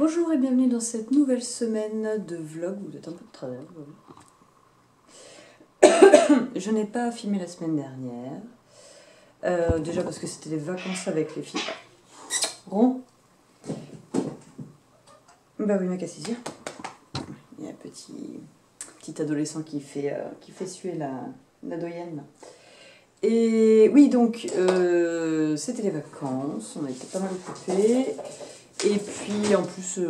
Bonjour et bienvenue dans cette nouvelle semaine de vlog, vous êtes un peu de travers. Je n'ai pas filmé la semaine dernière, déjà parce que c'était les vacances avec les filles. Rond. Bah oui, ma cassisière. Il y a un petit adolescent qui fait suer la doyenne. Et oui, donc, c'était les vacances, on a été pas mal occupés. Et puis, en plus,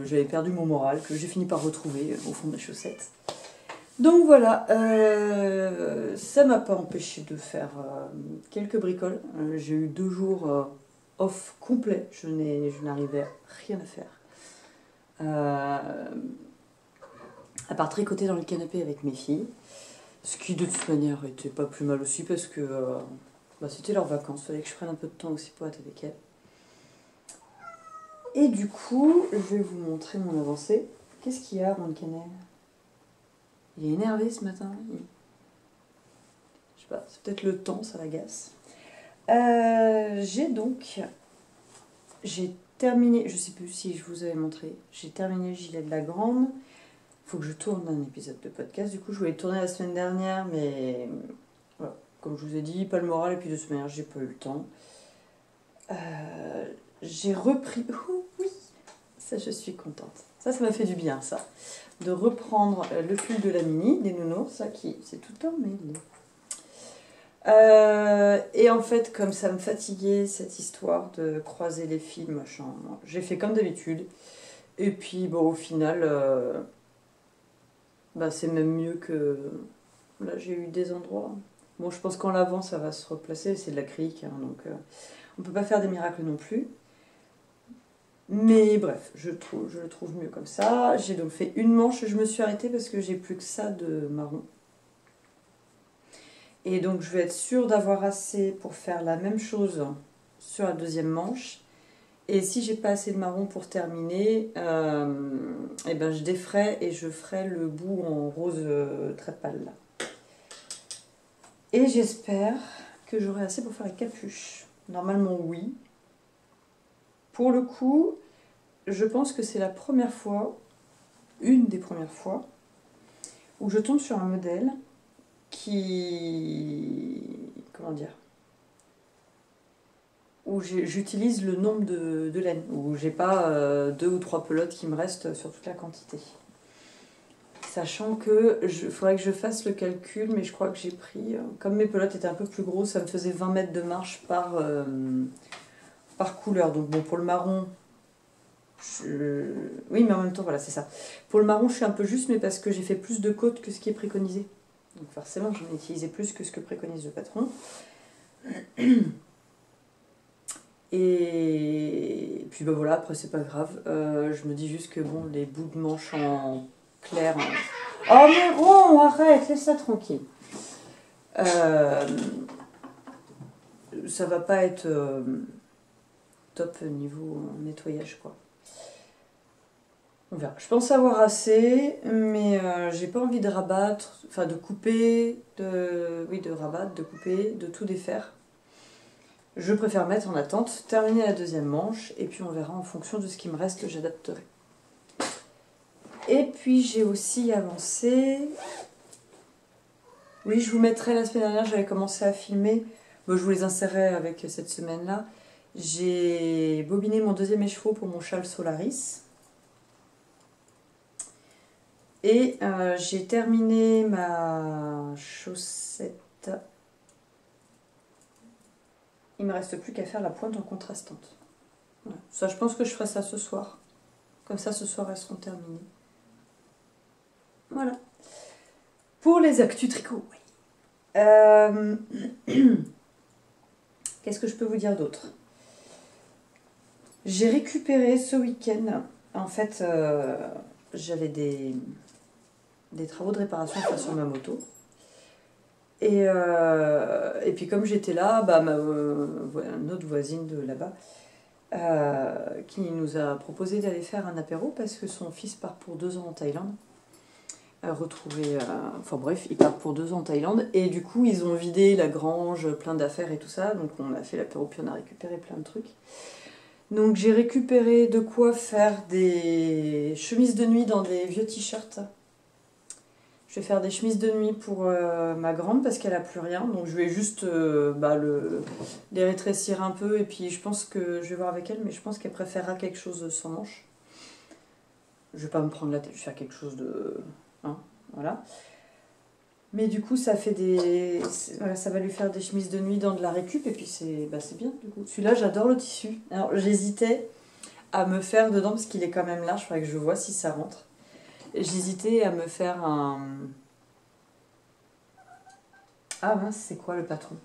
j'avais perdu mon moral, que j'ai fini par retrouver au fond de mes chaussettes. Donc voilà, ça m'a pas empêché de faire quelques bricoles. J'ai eu 2 jours off complet, je n'arrivais rien à faire. À part tricoter dans le canapé avec mes filles. Ce qui de toute manière était pas plus mal aussi parce que c'était leurs vacances, il fallait que je prenne un peu de temps aussi pour être avec elles. Et du coup, je vais vous montrer mon avancée. Qu'est-ce qu'il y a, mon cannelle? Il est énervé ce matin. Je sais pas, c'est peut-être le temps, ça l'agace. J'ai terminé, je sais plus si je vous avais montré, j'ai terminé le gilet de la grande. Il faut que je tourne un épisode de podcast. Du coup, je voulais le tourner la semaine dernière, mais voilà, comme je vous ai dit, pas le moral, et puis de toute manière, j'ai pas eu le temps. J'ai repris. Oh oui, ça, je suis contente. Ça m'a fait du bien, ça. De reprendre le pull de la Mini, des nounours, ça qui. C'est tout emmêlé. Et en fait, comme ça me fatiguait cette histoire de croiser les fils, machin, j'ai fait comme d'habitude. Et puis, bon, au final. C'est même mieux que... Là, j'ai eu des endroits... Bon, je pense qu'en lavant, ça va se replacer. C'est de l'acrylique, hein, donc on peut pas faire des miracles non plus. Mais bref, je le trouve mieux comme ça. J'ai donc fait une manche. Je me suis arrêtée parce que j'ai plus que ça de marron. Et donc, je vais être sûre d'avoir assez pour faire la même chose sur la deuxième manche. Et si j'ai pas assez de marron pour terminer, je déferai et je ferai le bout en rose très pâle là. Et j'espère que j'aurai assez pour faire la capuche. Normalement oui. Pour le coup, je pense que c'est la première fois, une des premières fois, où je tombe sur un modèle qui... Comment dire ? Où j'utilise le nombre de laines, où j'ai pas 2 ou 3 pelotes qui me restent sur toute la quantité. Sachant que faudrait que je fasse le calcul, mais je crois que j'ai pris, comme mes pelotes étaient un peu plus grosses, ça me faisait 20 mètres de marche par couleur. Donc bon, pour le marron, oui, mais en même temps, voilà, c'est ça. Pour le marron, je suis un peu juste, mais parce que j'ai fait plus de côtes que ce qui est préconisé. Donc forcément, j'en ai utilisé plus que ce que préconise le patron. Et puis voilà, après c'est pas grave. Je me dis juste que bon, les bouts de manche en clair. Oh mais bon, arrête, laisse ça tranquille. Ça va pas être top niveau nettoyage quoi. On verra. Je pense avoir assez, mais j'ai pas envie de rabattre, enfin de couper, de rabattre, de couper, de tout défaire. Je préfère mettre en attente, terminer la deuxième manche, et puis on verra en fonction de ce qui me reste, j'adapterai. Et puis j'ai aussi avancé... Oui, je vous mettrai la semaine dernière, j'avais commencé à filmer, bon, je vous les insérerai avec cette semaine-là. J'ai bobiné mon deuxième écheveau pour mon châle Solaris. Et j'ai terminé ma chaussette. Il ne me reste plus qu'à faire la pointe en contrastante. Voilà. Ça, je pense que je ferai ça ce soir. Comme ça, ce soir, elles seront terminées. Voilà. Pour les actus tricot, oui. Qu'est-ce que je peux vous dire d'autre? J'ai récupéré ce week-end. En fait, j'avais des travaux de réparation à faire sur ma moto. Et puis comme j'étais là, notre voisine de là-bas, qui nous a proposé d'aller faire un apéro parce que son fils part pour 2 ans en Thaïlande. Il part pour 2 ans en Thaïlande. Et du coup, ils ont vidé la grange, plein d'affaires et tout ça. Donc on a fait l'apéro, puis on a récupéré plein de trucs. Donc j'ai récupéré de quoi faire des chemises de nuit dans des vieux t-shirts. Je vais faire des chemises de nuit pour ma grande parce qu'elle a plus rien. Donc je vais juste les rétrécir un peu. Et puis je pense que je vais voir avec elle, mais je pense qu'elle préférera quelque chose sans manches. Je vais pas me prendre la tête, je vais faire quelque chose de... Hein, voilà. Mais du coup, ça fait des... Voilà, ça va lui faire des chemises de nuit dans de la récup. Et puis c'est bien du coup. Celui-là, j'adore le tissu. Alors j'hésitais à me faire dedans parce qu'il est quand même large. Il faudrait que je vois si ça rentre. J'hésitais à me faire un... Ah mince, c'est quoi le patron?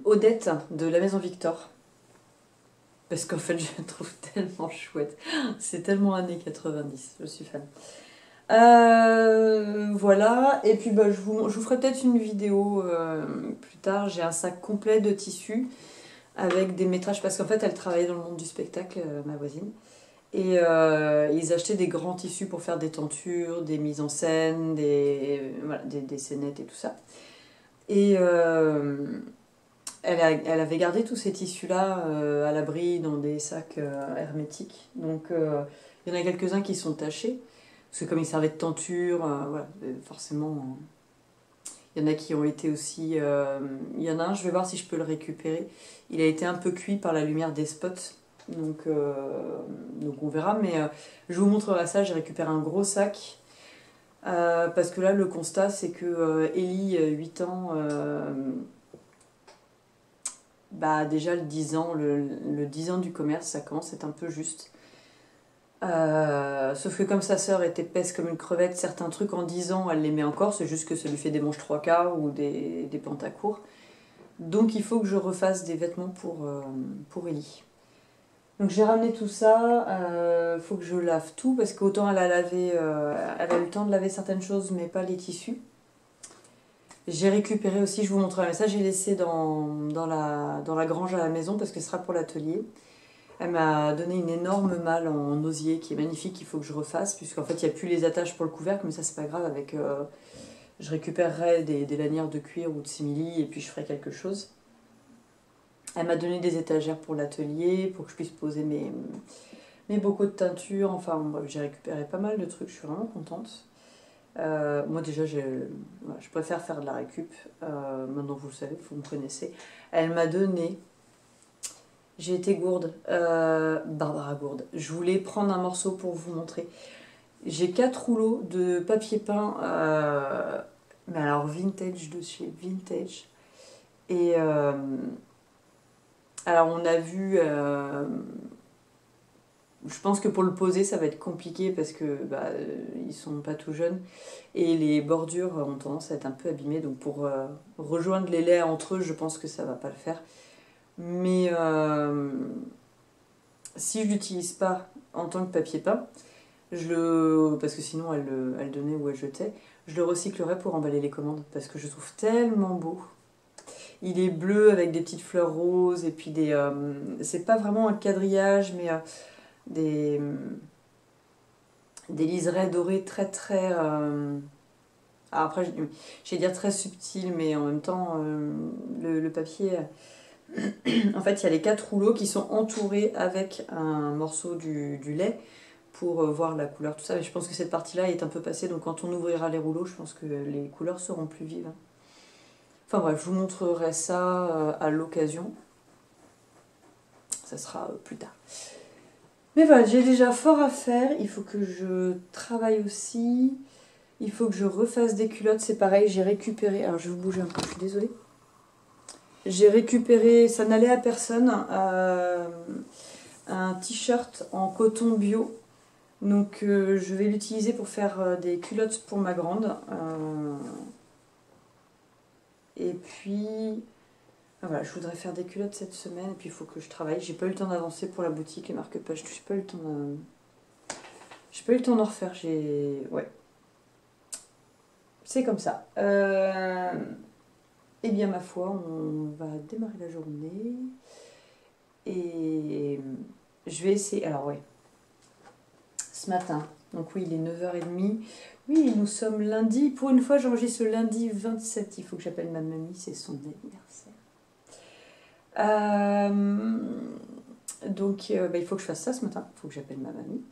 Odette de la Maison Victor. Parce qu'en fait, je la trouve tellement chouette. C'est tellement années 90, je suis fan. Voilà, et puis je vous ferai peut-être une vidéo plus tard. J'ai un sac complet de tissus avec des métrages, parce qu'en fait, elle travaillait dans le monde du spectacle, ma voisine. Et ils achetaient des grands tissus pour faire des tentures, des mises en scène, des scénettes et tout ça. Et elle avait gardé tous ces tissus-là à l'abri dans des sacs hermétiques. Donc il y en a quelques-uns qui sont tachés, parce que comme ils servaient de tenture, voilà, forcément, il y en a qui ont été aussi... il y en a un, je vais voir si je peux le récupérer. Il a été un peu cuit par la lumière des spots. Donc on verra, mais je vous montrerai ça. J'ai récupéré un gros sac parce que là le constat c'est que Ellie, 8 ans, déjà le 10 ans, le 10 ans du commerce, ça commence à être un peu juste. Sauf que comme sa sœur est épaisse comme une crevette, certains trucs en 10 ans elle les met encore, c'est juste que ça lui fait des manches 3/4 ou des pantacourts. Donc il faut que je refasse des vêtements pour Ellie. Donc j'ai ramené tout ça, faut que je lave tout parce qu'autant elle a lavé, elle a eu le temps de laver certaines choses mais pas les tissus. J'ai récupéré aussi, je vous montrerai, mais ça j'ai laissé dans la grange à la maison parce que ce sera pour l'atelier. Elle m'a donné une énorme malle en osier qui est magnifique, qu'il faut que je refasse puisqu'en fait il n'y a plus les attaches pour le couvercle, mais ça c'est pas grave, avec je récupérerai des lanières de cuir ou de simili et puis je ferai quelque chose. Elle m'a donné des étagères pour l'atelier, pour que je puisse poser mes bocaux de teinture. Enfin, bref, j'ai récupéré pas mal de trucs, je suis vraiment contente. Moi déjà, je préfère faire de la récup. Maintenant, vous le savez, vous me connaissez. Elle m'a donné... J'ai été gourde. Barbara Gourde. Je voulais prendre un morceau pour vous montrer. J'ai 4 rouleaux de papier peint, mais alors vintage, de chez Vintage. Et... alors on a vu, je pense que pour le poser ça va être compliqué parce que ils sont pas tout jeunes et les bordures ont tendance à être un peu abîmées, donc pour rejoindre les laits entre eux je pense que ça va pas le faire. Mais si je l'utilise pas en tant que papier peint, parce que sinon elle donnait ou elle jetait, je le recyclerai pour emballer les commandes parce que je le trouve tellement beau. Il est bleu avec des petites fleurs roses et puis c'est pas vraiment un quadrillage, mais des liserés dorés très très... après, je vais dire très subtil, mais en même temps, le papier... en fait, il y a les 4 rouleaux qui sont entourés avec un morceau du lait pour voir la couleur, tout ça. Mais je pense que cette partie-là est un peu passée, donc quand on ouvrira les rouleaux, je pense que les couleurs seront plus vives. Enfin bref, je vous montrerai ça à l'occasion. Ça sera plus tard. Mais voilà, j'ai déjà fort à faire. Il faut que je travaille aussi. Il faut que je refasse des culottes. C'est pareil, j'ai récupéré... Alors je vais vous bouger un peu, je suis désolée. J'ai récupéré, ça n'allait à personne, un t-shirt en coton bio. Donc je vais l'utiliser pour faire des culottes pour ma grande. Et puis... Voilà, je voudrais faire des culottes cette semaine et puis il faut que je travaille. J'ai pas eu le temps d'avancer pour la boutique, les marque-pages. J'ai pas eu le temps d'en refaire. Ouais. C'est comme ça. Eh bien, ma foi, on va démarrer la journée. Et je vais essayer... Alors, ouais. Ce matin. Donc oui, il est 9h30. Oui, nous sommes lundi. Pour une fois, j'enregistre le lundi 27. Il faut que j'appelle ma mamie, c'est son anniversaire. Donc il faut que je fasse ça ce matin, il faut que j'appelle ma mamie.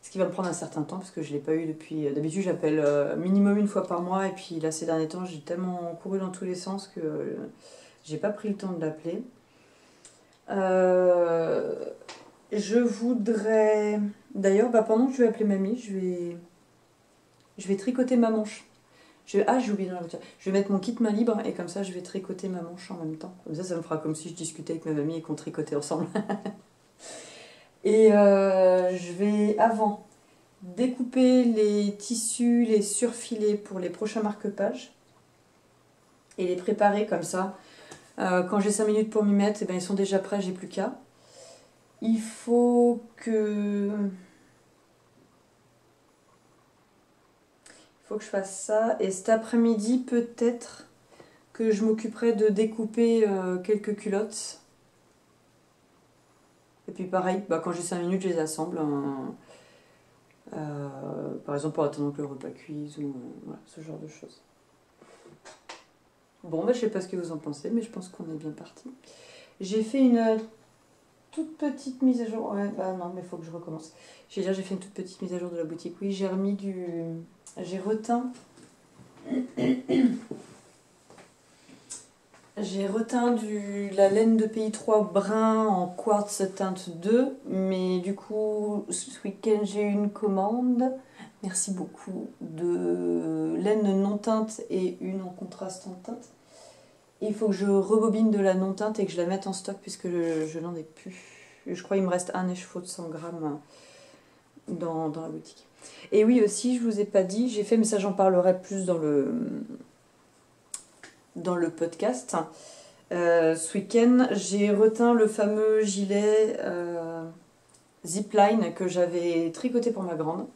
Ce qui va me prendre un certain temps parce que je ne l'ai pas eu depuis... D'habitude j'appelle minimum une fois par mois et puis là ces derniers temps j'ai tellement couru dans tous les sens que j'ai pas pris le temps de l'appeler. Je voudrais... D'ailleurs pendant que je vais appeler mamie, je vais tricoter ma manche. J'ai oublié dans la voiture. Je vais mettre mon kit main libre et comme ça je vais tricoter ma manche en même temps. Comme ça me fera comme si je discutais avec ma mamie et qu'on tricotait ensemble. Et je vais avant découper les tissus, les surfiler pour les prochains marque-pages et les préparer comme ça. Quand j'ai 5 minutes pour m'y mettre, ils sont déjà prêts, j'ai plus qu'à. Il faut que je fasse ça. Et cet après-midi, peut-être que je m'occuperai de découper quelques culottes. Et puis pareil, quand j'ai 5 minutes, je les assemble. Par exemple, pour attendre que le repas cuise ou voilà, ce genre de choses. Bon, je sais pas ce que vous en pensez, mais je pense qu'on est bien parti. J'ai fait une toute petite mise à jour. Ouais, non, mais il faut que je recommence. J'ai fait une toute petite mise à jour de la boutique. Oui, j'ai remis du... J'ai reteint... J'ai reteint la laine de Pays 3 brun en quartz teinte 2, mais du coup, ce week-end, j'ai eu une commande, merci beaucoup, de laine non teinte et une en contraste en teinte. Et il faut que je rebobine de la non teinte et que je la mette en stock puisque je n'en ai plus. Je crois qu'il me reste un écheveau de 100 grammes dans la boutique. Et oui, aussi, je vous ai pas dit, j'ai fait, mais ça j'en parlerai plus dans le podcast. Ce week-end, j'ai reteint le fameux gilet Zipline que j'avais tricoté pour ma grande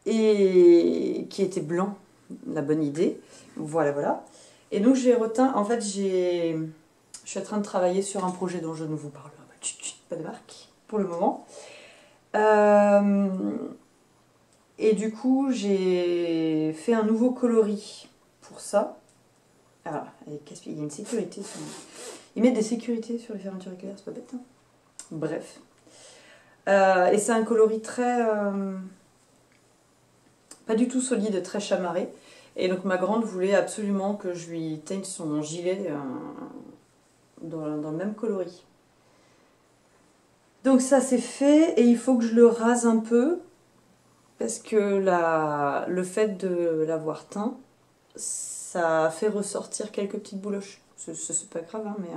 et qui était blanc, la bonne idée. Voilà. Et donc j'ai reteint, en fait, je suis en train de travailler sur un projet dont je ne vous parlerai pas de marque pour le moment. Et du coup, j'ai fait un nouveau coloris pour ça. Alors, il y a une sécurité. Ils mettent des sécurités sur les fermetures éclairs, c'est pas bête. Hein, bref. Et c'est un coloris très... pas du tout solide, très chamarré. Et donc ma grande voulait absolument que je lui teigne son gilet dans le même coloris. Donc ça c'est fait et il faut que je le rase un peu. Parce que le fait de l'avoir teint, ça fait ressortir quelques petites bouloches. C'est pas grave, hein, mais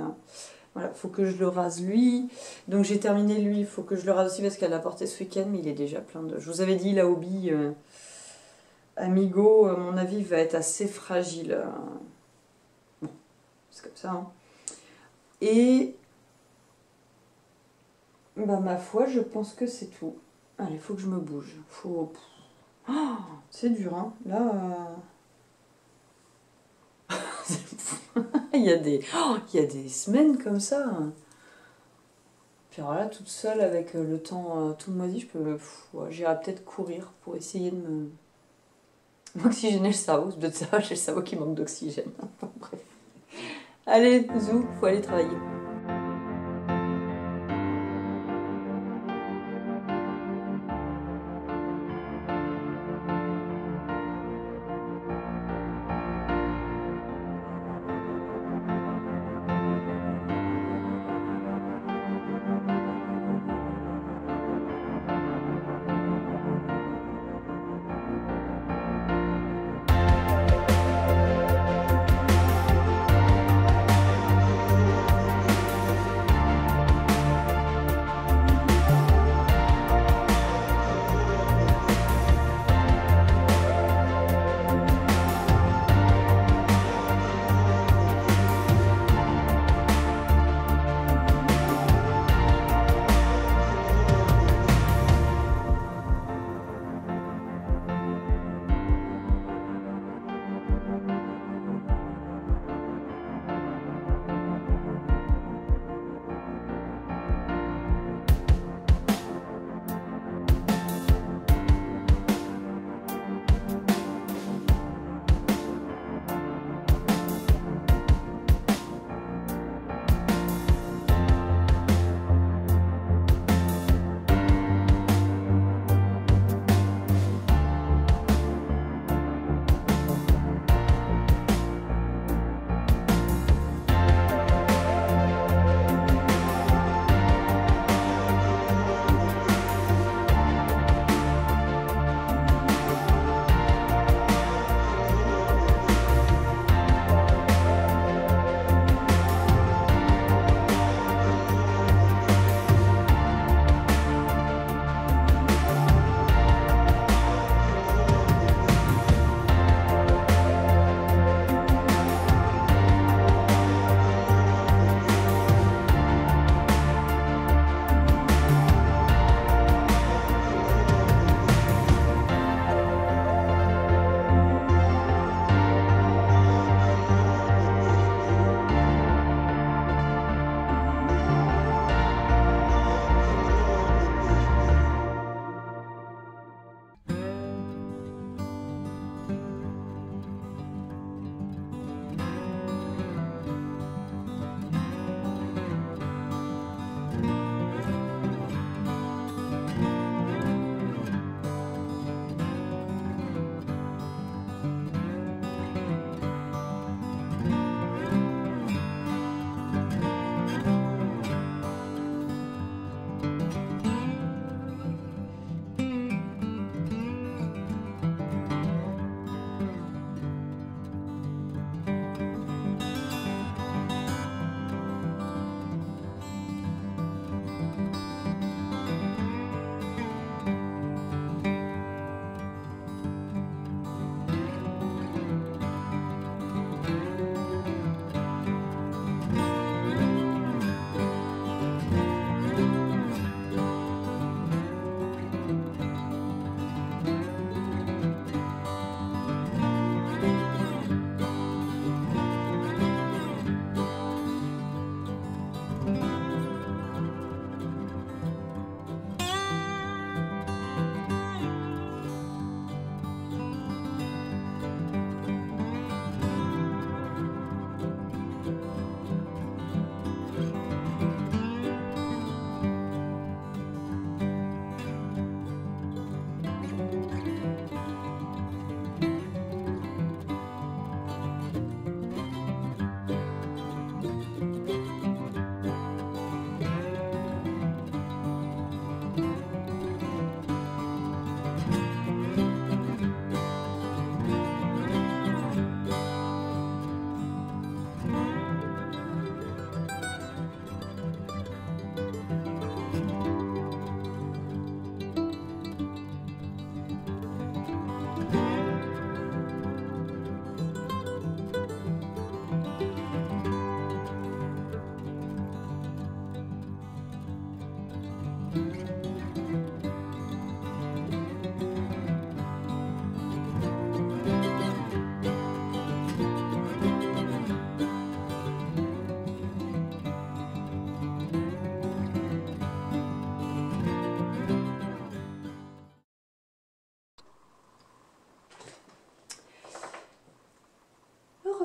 voilà, faut que je le rase lui. Donc j'ai terminé lui, il faut que je le rase aussi parce qu'elle l'a porté ce week-end, mais il est déjà plein de... Je vous avais dit, la hobby Amigo, à mon avis, va être assez fragile. Bon, c'est comme ça. Hein. Et ma foi, je pense que c'est tout. Allez, il faut que je me bouge. Oh, c'est dur, hein. Là... il y a des semaines comme ça. Puis alors là, toute seule avec le temps tout moisi, j'irai peut-être courir pour essayer de m'oxygéner le cerveau. C'est peut-être ça, j'ai le cerveau qui manque d'oxygène. Bref. Allez, zou, faut aller travailler.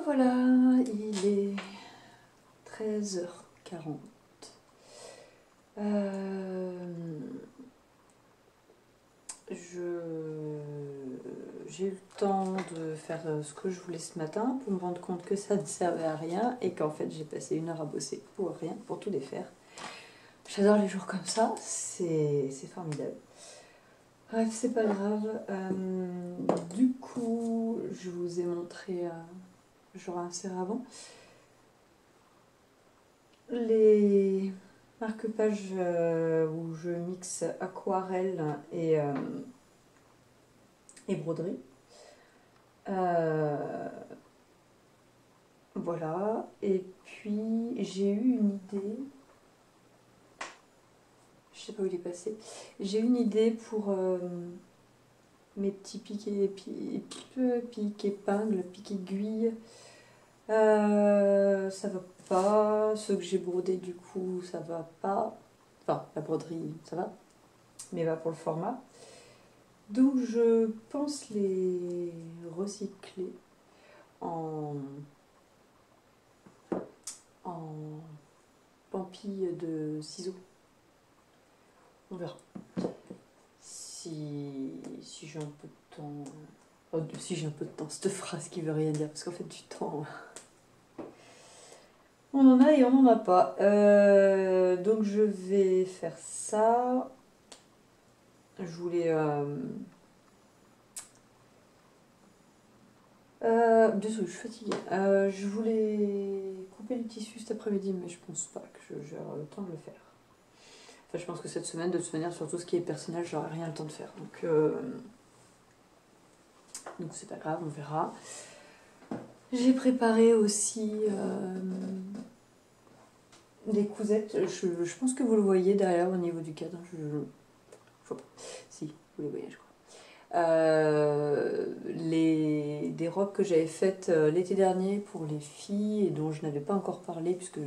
Voilà, il est 13h40. J'ai eu le temps de faire ce que je voulais ce matin pour me rendre compte que ça ne servait à rien et qu'en fait j'ai passé 1 heure à bosser pour rien, pour tout défaire. J'adore les jours comme ça, c'est formidable. Bref, c'est pas grave. Du coup, je vous ai montré, j'aurais inséré avant, les marque-pages où je mixe aquarelle et broderie. Voilà, et puis j'ai eu une idée, je sais pas où il est passé, j'ai eu une idée pour mes petits pics épingles, pics aiguilles. Ça va pas, ceux que j'ai brodés du coup ça va pas, enfin la broderie ça va, mais va pour le format. Donc je pense les recycler en pampille de ciseaux. On verra. Si j'ai un peu de temps. Si j'ai un peu de temps, cette phrase qui veut rien dire, parce qu'en fait du temps, on en a et on n'en a pas. Donc je vais faire ça. Je voulais... désolée, je suis fatiguée. Je voulais couper le tissu cet après-midi, mais je pense pas que j'aurai le temps de le faire. Enfin, je pense que cette semaine, de toute manière, sur tout ce qui est personnel, j'aurai rien le temps de faire. Donc c'est pas grave, on verra. J'ai préparé aussi des cousettes. Je pense que vous le voyez derrière au niveau du cadre. Je sais pas. Si, vous les voyez, je crois. Des robes que j'avais faites l'été dernier pour les filles et dont je n'avais pas encore parlé puisque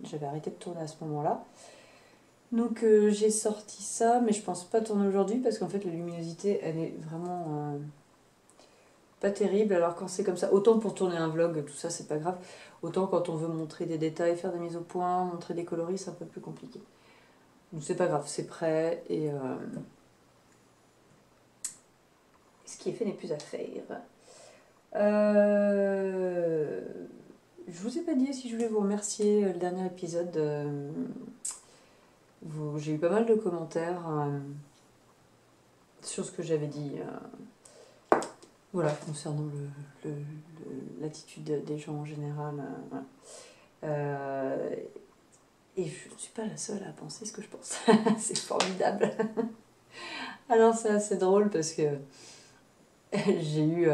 j'avais arrêté de tourner à ce moment-là. Donc j'ai sorti ça, mais je pense pas tourner aujourd'hui parce qu'en fait la luminosité elle est vraiment pas terrible. Alors quand c'est comme ça, autant pour tourner un vlog, tout ça c'est pas grave, autant quand on veut montrer des détails, faire des mises au point, montrer des coloris, c'est un peu plus compliqué. Donc c'est pas grave, c'est prêt et ce qui est fait n'est plus à faire. Je vous ai pas dit si je voulais vous remercier le dernier épisode. J'ai eu pas mal de commentaires sur ce que j'avais dit. Voilà, concernant l'attitude des gens en général. Et je ne suis pas la seule à penser ce que je pense. C'est formidable. Alors c'est assez drôle parce que j'ai eu,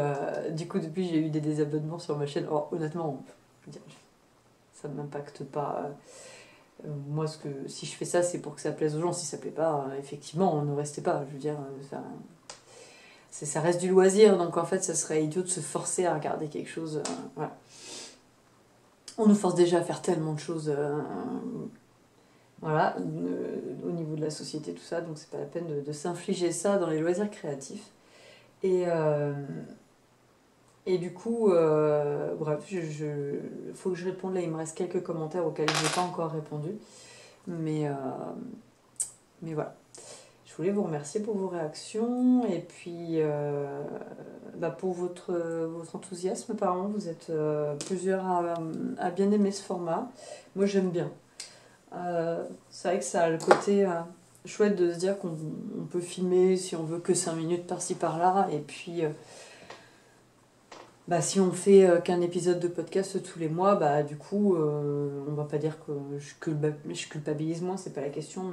du coup depuis j'ai eu des désabonnements sur ma chaîne. Alors honnêtement, je veux dire, ça ne m'impacte pas. Moi, si je fais ça, c'est pour que ça plaise aux gens. Si ça plaît pas, effectivement, ne restez pas. Je veux dire, ça reste du loisir, donc en fait, ça serait idiot de se forcer à regarder quelque chose. Voilà. On nous force déjà à faire tellement de choses, voilà, au niveau de la société, tout ça, donc c'est pas la peine de s'infliger ça dans les loisirs créatifs. Et du coup, bref, faut que je réponde là, il me reste quelques commentaires auxquels je n'ai pas encore répondu. Mais voilà. Je voulais vous remercier pour vos réactions et puis pour votre enthousiasme. Apparemment, vous êtes plusieurs à bien aimer ce format. Moi, j'aime bien. C'est vrai que ça a le côté chouette de se dire qu'on peut filmer si on veut que 5 minutes par-ci par-là. Et puis, si on fait qu'un épisode de podcast tous les mois, du coup, on va pas dire que je culpabilise moins, c'est pas la question,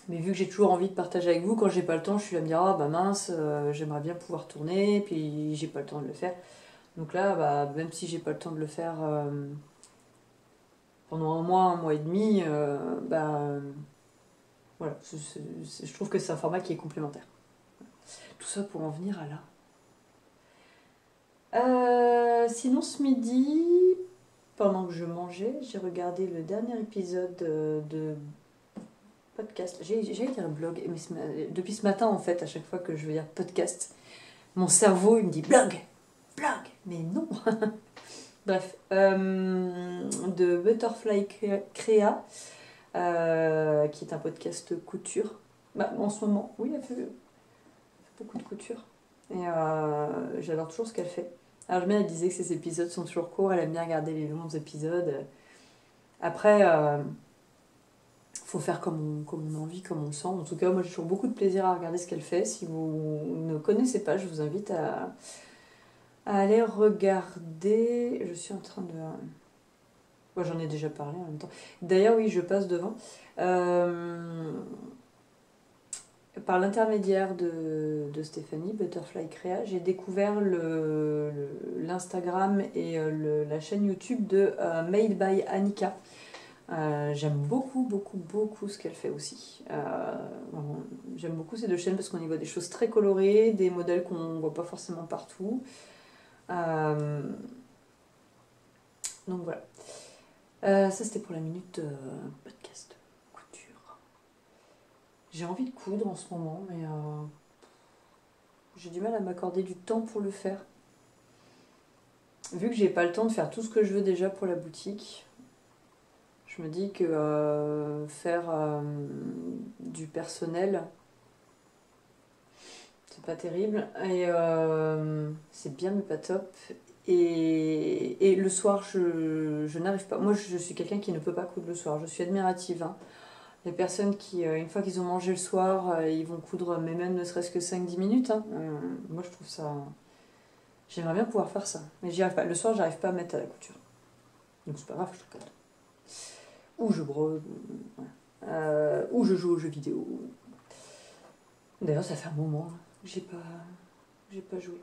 mais vu que j'ai toujours envie de partager avec vous, quand j'ai pas le temps, je suis là à me dire ah mince, j'aimerais bien pouvoir tourner, puis j'ai pas le temps de le faire. Donc là, même si j'ai pas le temps de le faire pendant un mois et demi, voilà, je trouve que c'est un format qui est complémentaire. Tout ça pour en venir à là. Sinon ce midi, pendant que je mangeais, j'ai regardé le dernier épisode de podcast. J'allais dire blog, mais depuis ce matin en fait, à chaque fois que je veux dire podcast, mon cerveau il me dit blog, blog, Mais non. Bref, de Butterfly Créa, qui est un podcast couture. Bah, en ce moment, oui, elle fait beaucoup de couture. Et j'adore toujours ce qu'elle fait. Alors, Armelle, elle disait que ses épisodes sont toujours courts, elle aime bien regarder les longs épisodes. Après, faut faire comme on a envie, comme on le sent. En tout cas, moi j'ai toujours beaucoup de plaisir à regarder ce qu'elle fait. Si vous ne connaissez pas, je vous invite à aller regarder. Je suis en train de... Moi, j'en ai déjà parlé en même temps. D'ailleurs, oui, je passe devant. Par l'intermédiaire de Stéphanie, Butterfly Créa, j'ai découvert l'Instagram et la chaîne YouTube de Made by Annika. J'aime beaucoup, beaucoup, beaucoup ce qu'elle fait aussi. J'aime beaucoup ces deux chaînes parce qu'on y voit des choses très colorées, des modèles qu'on ne voit pas forcément partout. Donc voilà. Ça, c'était pour la minute podcast couture. J'ai envie de coudre en ce moment, mais j'ai du mal à m'accorder du temps pour le faire. Vu que j'ai pas le temps de faire tout ce que je veux déjà pour la boutique, je me dis que faire du personnel, c'est pas terrible. Et c'est bien, mais pas top. Et le soir, je n'arrive pas. Moi, je suis quelqu'un qui ne peut pas coudre le soir. Je suis admirative. Hein. Les personnes qui, une fois qu'ils ont mangé le soir, ils vont coudre, mais même ne serait-ce que 5-10 minutes. Hein. Moi, je trouve ça... J'aimerais bien pouvoir faire ça. Mais j'y arrive pas. Le soir, j'arrive pas à me mettre à la couture. Donc, c'est pas grave, je tricote. Ou je brode. Ou je joue aux jeux vidéo. D'ailleurs, ça fait un moment que j'ai pas joué.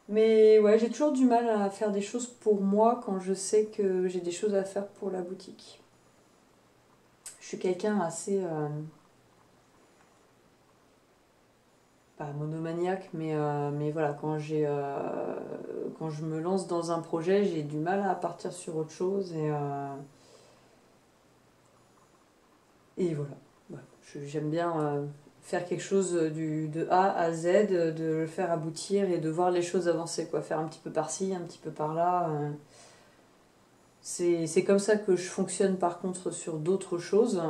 Mais ouais, j'ai toujours du mal à faire des choses pour moi quand je sais que j'ai des choses à faire pour la boutique. Je suis quelqu'un assez... pas monomaniaque, mais voilà, quand je me lance dans un projet, j'ai du mal à partir sur autre chose et voilà. Ouais, j'aime bien faire quelque chose de A à Z, de le faire aboutir et de voir les choses avancer, quoi. Faire un petit peu par-ci, un petit peu par-là. C'est comme ça que je fonctionne par contre sur d'autres choses.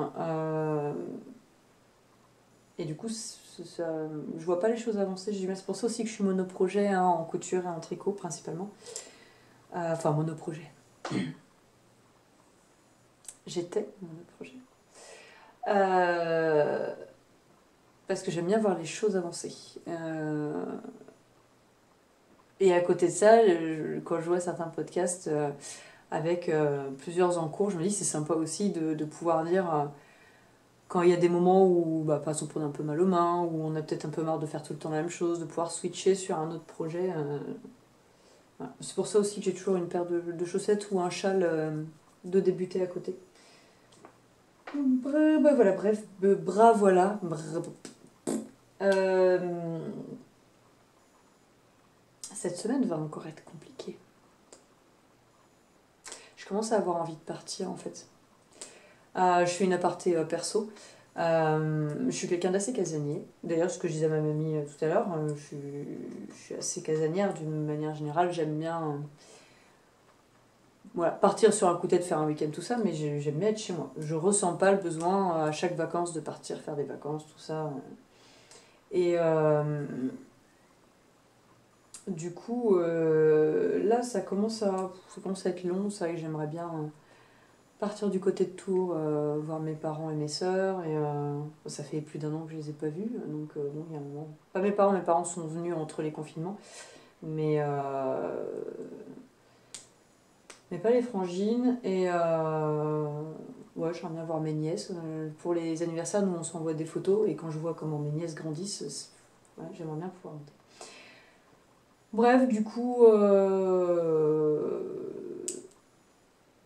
Et du coup, je vois pas les choses avancer. C'est pour ça aussi que je suis monoprojet hein, en couture et en tricot principalement. Enfin, monoprojet. J'étais monoprojet. Parce que j'aime bien voir les choses avancer. Et à côté de ça, quand je vois certains podcasts avec plusieurs en cours, je me dis que c'est sympa aussi de pouvoir dire... quand il y a des moments où, bah, par exemple, on a un peu mal aux mains, où on a peut-être un peu marre de faire tout le temps la même chose, de pouvoir switcher sur un autre projet. Voilà. C'est pour ça aussi que j'ai toujours une paire de chaussettes ou un châle de débuter à côté. Bah, voilà, bref, bras voilà. Cette semaine va encore être compliquée. Je commence à avoir envie de partir en fait. Je fais une aparté perso. Je suis quelqu'un d'assez casanier. D'ailleurs, ce que je disais à ma mamie tout à l'heure, je suis assez casanière d'une manière générale. J'aime bien voilà, partir sur un coup de tête, faire un week-end, tout ça, mais j'aime bien être chez moi. Je ressens pas le besoin à chaque vacances de partir faire des vacances, tout ça. Et du coup, là, ça commence à être long. C'est vrai que j'aimerais bien partir du côté de Tours, voir mes parents et mes sœurs. Et ça fait plus d'1 an que je les ai pas vus, donc bon, il y a un moment. Pas mes parents sont venus entre les confinements, mais pas les frangines. Et ouais, j'aimerais bien voir mes nièces. Pour les anniversaires, nous on s'envoie des photos, et quand je vois comment mes nièces grandissent, ouais, j'aimerais bien pouvoir monter. Bref, du coup,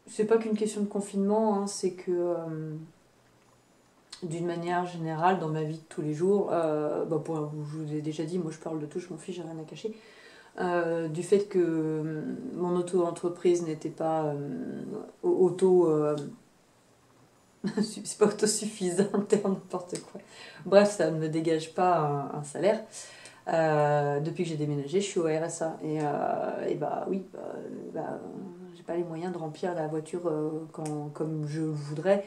c'est pas qu'une question de confinement, hein, c'est que d'une manière générale, dans ma vie de tous les jours, je vous ai déjà dit, moi je parle de tout, je m'en fiche, j'ai rien à cacher. Du fait que mon auto-entreprise n'était pas c'est pas autosuffisant en termes n'importe quoi. Bref, ça ne me dégage pas un salaire. Depuis que j'ai déménagé, je suis au RSA. Et bah oui, j'ai pas les moyens de remplir la voiture comme je voudrais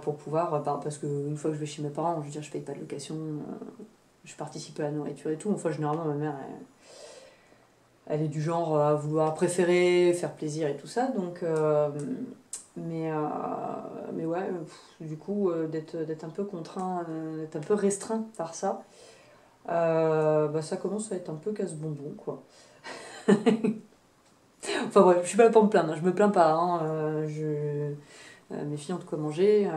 pour pouvoir. Parce qu'une fois que je vais chez mes parents, je veux dire, je paye pas de location, je participe à la nourriture et tout. Enfin, généralement, ma mère, elle est du genre à vouloir préférer, faire plaisir et tout ça. Donc, mais, euh, mais ouais, du coup, d'être un peu contraint, d'être un peu restreint par ça. Ça commence à être un peu casse-bonbon, quoi. Enfin bref, je suis pas là pour me plaindre, je me plains pas, hein, mes filles ont de quoi manger.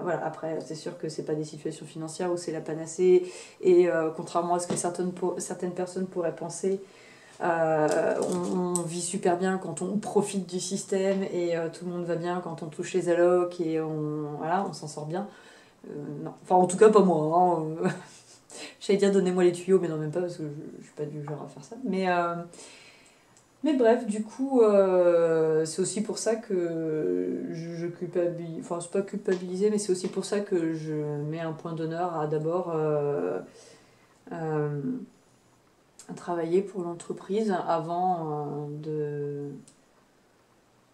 Voilà. Après, c'est sûr que c'est pas des situations financières où c'est la panacée, et contrairement à ce que certaines personnes pourraient penser, on vit super bien quand on profite du système, et tout le monde va bien quand on touche les allocs, et voilà, on s'en sort bien. Non. Enfin, en tout cas, pas moi, hein. J'allais dire donnez-moi les tuyaux, mais non, même pas, parce que je suis pas du genre à faire ça. Mais bref, du coup, c'est aussi pour ça que je culpabilise. Enfin, c'est pas culpabiliser, mais c'est aussi pour ça que je mets un point d'honneur à d'abord euh, travailler pour l'entreprise avant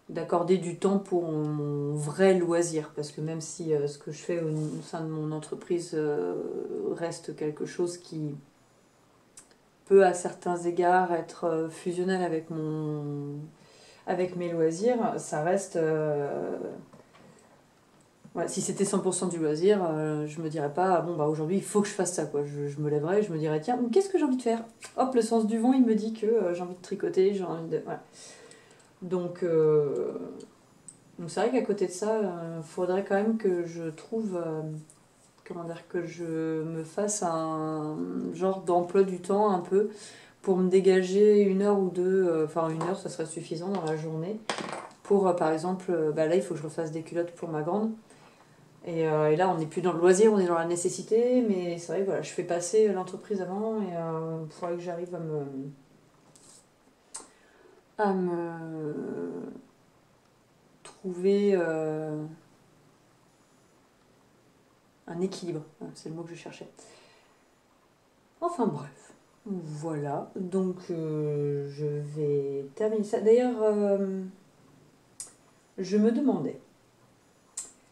d'accorder du temps pour mon vrai loisir. Parce que même si ce que je fais au sein de mon entreprise reste quelque chose qui peut à certains égards être fusionnel avec mes loisirs, ça reste... Ouais, si c'était 100% du loisir, je me dirais pas, bon bah aujourd'hui il faut que je fasse ça, quoi. Je me lèverais, je me dirais, tiens, qu'est-ce que j'ai envie de faire? Hop, le sens du vent, il me dit que j'ai envie de tricoter, j'ai envie de... Voilà. Donc, donc c'est vrai qu'à côté de ça, il faudrait quand même que je trouve... comment dire, que je me fasse un genre d'emploi du temps un peu pour me dégager une heure ou deux, enfin une heure ça serait suffisant dans la journée, pour par exemple, là il faut que je refasse des culottes pour ma grande, et là on n'est plus dans le loisir, on est dans la nécessité, mais c'est vrai que voilà, je fais passer l'entreprise avant, et il faudrait que j'arrive à me trouver un équilibre. Voilà, c'est le mot que je cherchais. Enfin bref, voilà, donc je vais terminer ça. D'ailleurs, je me demandais,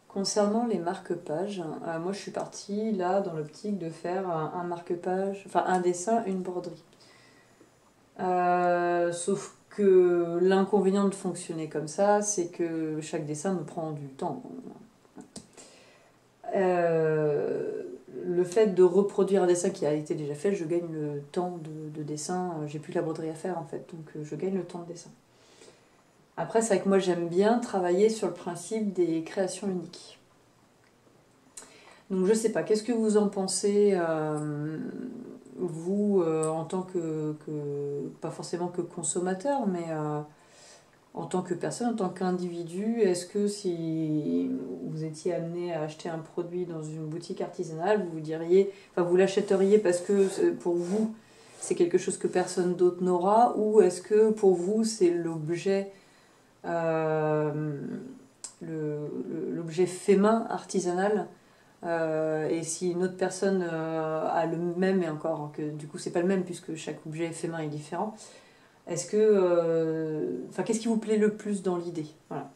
concernant les marque-pages, moi je suis partie là dans l'optique de faire un marque-page, enfin un dessin, une broderie. Sauf que l'inconvénient de fonctionner comme ça, c'est que chaque dessin me prend du temps. Euh, le fait de reproduire un dessin qui a été déjà fait, je gagne le temps de dessin. J'ai plus de la broderie à faire en fait, donc je gagne le temps de dessin. Après, c'est vrai que moi j'aime bien travailler sur le principe des créations uniques. Donc je sais pas, qu'est-ce que vous en pensez, vous, en tant pas forcément que consommateur, mais en tant que personne, en tant qu'individu, est-ce que si vous étiez amené à acheter un produit dans une boutique artisanale, vous diriez, enfin vous l'achèteriez parce que pour vous c'est quelque chose que personne d'autre n'aura, ou est-ce que pour vous c'est l'objet euh, l'objet fait main artisanal, et si une autre personne a le même, et encore que du coup c'est pas le même puisque chaque objet fait main est différent, est-ce que enfin qu'est-ce qui vous plaît le plus dans l'idée, voilà.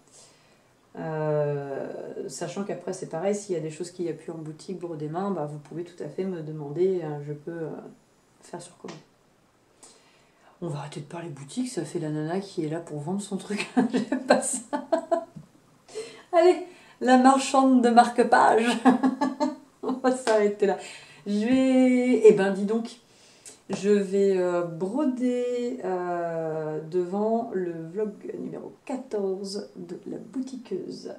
Sachant qu'après c'est pareil, s'il y a des choses qu'il n'y a plus en boutique brodées main, bah, vous pouvez tout à fait me demander, je peux faire sur commande. On va arrêter de parler boutique, ça fait la nana qui est là pour vendre son truc. J'aime pas ça. Allez, la marchande de marque-page. On va s'arrêter là. Je vais... Eh ben dis donc, je vais broder devant le vlog numéro 14 de la boutiqueuse.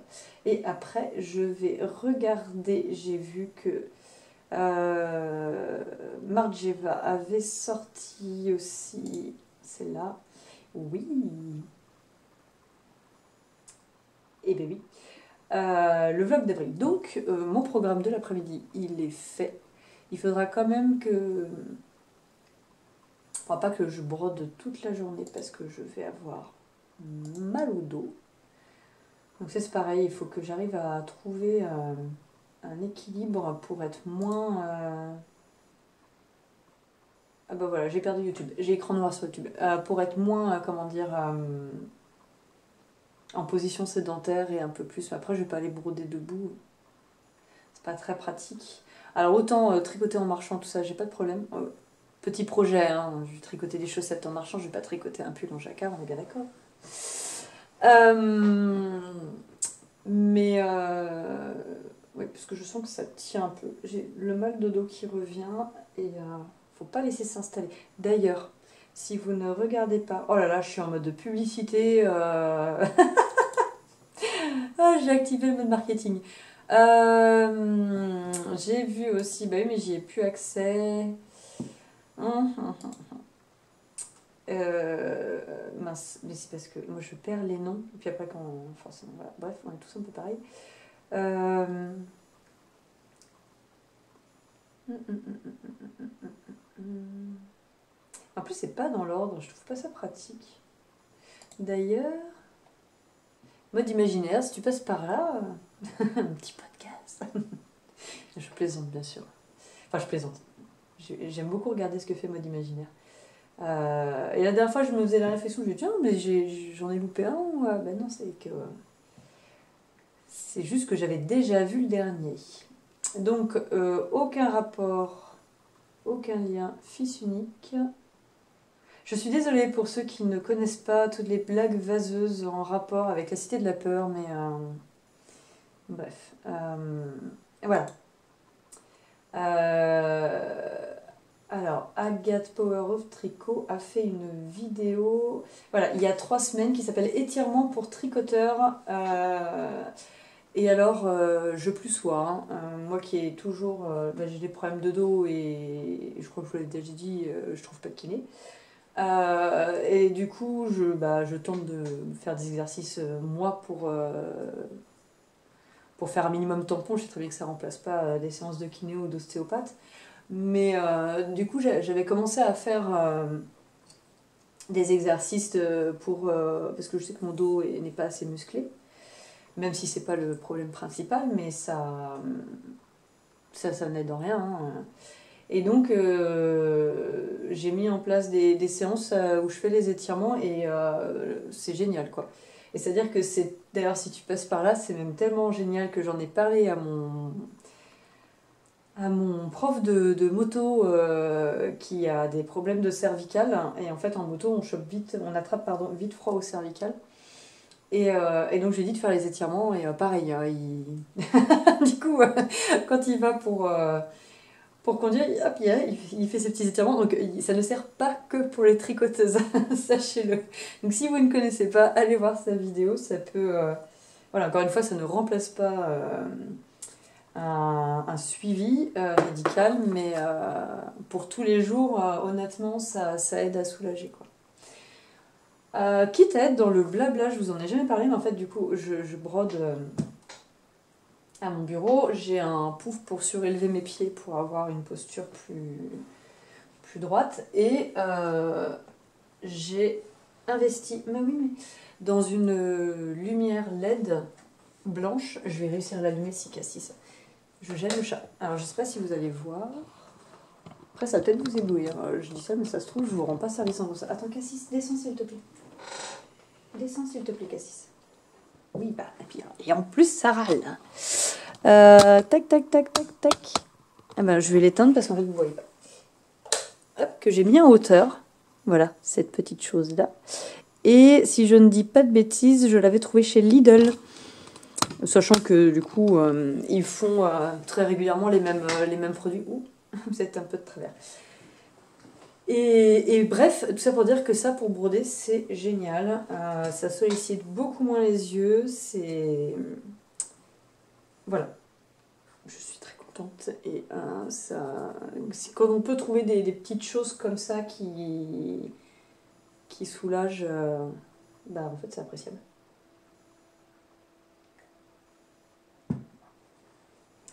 Et après, je vais regarder, j'ai vu que Margeva avait sorti aussi celle-là. Oui. Eh ben oui. Le vlog d'avril. Donc, mon programme de l'après-midi, il est fait. Il faudra quand même que... Enfin, pas que je brode toute la journée parce que je vais avoir mal au dos. Donc c'est pareil, il faut que j'arrive à trouver un équilibre pour être moins... Ah bah voilà, j'ai perdu YouTube. J'ai écran noir sur YouTube. Pour être moins, comment dire, en position sédentaire et un peu plus. Après, je vais pas aller broder debout. C'est pas très pratique. Alors autant tricoter en marchant, tout ça, j'ai pas de problème. Petit projet, hein. Je vais tricoter des chaussettes en marchant, je vais pas tricoter un pull en jacquard, on est bien d'accord. Mais oui, parce que je sens que ça tient un peu. J'ai le mal de dos qui revient et faut pas laisser s'installer. D'ailleurs, si vous ne regardez pas... Oh là là, je suis en mode de publicité. Ah, j'ai activé le mode marketing. J'ai vu aussi, bah oui, mais j'y ai plus accès. Mince, mais c'est parce que moi je perds les noms, et puis après quand. Forcément, voilà. Bref, on est tous un peu pareil. En plus, c'est pas dans l'ordre, je trouve pas ça pratique. D'ailleurs, mode imaginaire, si tu passes par là, un petit podcast. Je plaisante, bien sûr. Enfin, je plaisante. J'aime beaucoup regarder ce que fait mode imaginaire. Et la dernière fois, je me faisais la réflexion, je me disais, tiens, mais j'en ai loupé un. Ben non, c'est que. C'est juste que j'avais déjà vu le dernier. Donc, aucun rapport, aucun lien, fils unique. Je suis désolée pour ceux qui ne connaissent pas toutes les blagues vaseuses en rapport avec la Cité de la Peur, mais bref. Voilà. Alors, Agathe Power of Tricot a fait une vidéo, voilà, il y a 3 semaines, qui s'appelle Étirement pour tricoteurs. Et alors, je plus sois, hein. Moi qui ai toujours, bah, j'ai des problèmes de dos et je crois que je vous l'ai déjà dit, je trouve pas de kiné. Et du coup, je tente de faire des exercices, moi, pour faire un minimum tampon. Je sais très bien que ça remplace pas des séances de kiné ou d'ostéopathe. Mais du coup, j'avais commencé à faire des exercices parce que je sais que mon dos n'est pas assez musclé. Même si c'est pas le problème principal, mais ça n'aide en rien, hein. Et donc, j'ai mis en place des séances où je fais les étirements et c'est génial, quoi. Et c'est-à-dire que d'ailleurs, si tu passes par là, c'est même tellement génial que j'en ai parlé à mon prof de moto qui a des problèmes de cervical. Et en fait, en moto, on attrape vite froid au cervical. Et donc, je lui ai dit de faire les étirements et pareil, hein, du coup, quand il va pour conduire, hop, il fait ses petits étirements. Donc ça ne sert pas que pour les tricoteuses, sachez-le. Donc si vous ne connaissez pas, allez voir sa vidéo. Ça peut... Voilà, encore une fois, ça ne remplace pas un suivi médical, mais pour tous les jours, honnêtement, ça aide à soulager, quoi. Quitte à être dans le blabla, je vous en ai jamais parlé, mais en fait, du coup, je brode à mon bureau. J'ai un pouf pour surélever mes pieds pour avoir une posture plus droite. Et j'ai investi, mais oui, mais dans une lumière LED blanche. Je vais réussir à l'allumer si Cassis. Je gêne le chat. Alors, je sais pas si vous allez voir. Après, ça va peut-être vous éblouir. Je dis ça, mais ça se trouve, je vous rends pas service en ça. Attends, Cassis, descends s'il te plaît. Descends s'il te plaît, Cassis. Oui, bah, et en plus, ça râle. Tac, tac, tac, tac, tac. Ah ben, je vais l'éteindre parce qu'en fait, vous voyez pas. Hop, que j'ai mis en hauteur. Voilà, cette petite chose-là. Et si je ne dis pas de bêtises, je l'avais trouvé chez Lidl. Sachant que du coup, ils font très régulièrement les mêmes produits. Ouh, vous êtes un peu de travers. Et bref, tout ça pour dire que ça, pour broder, c'est génial. Ça sollicite beaucoup moins les yeux. Voilà. Je suis très contente. Et c'est quand on peut trouver des petites choses comme ça qui soulagent, en fait, c'est appréciable.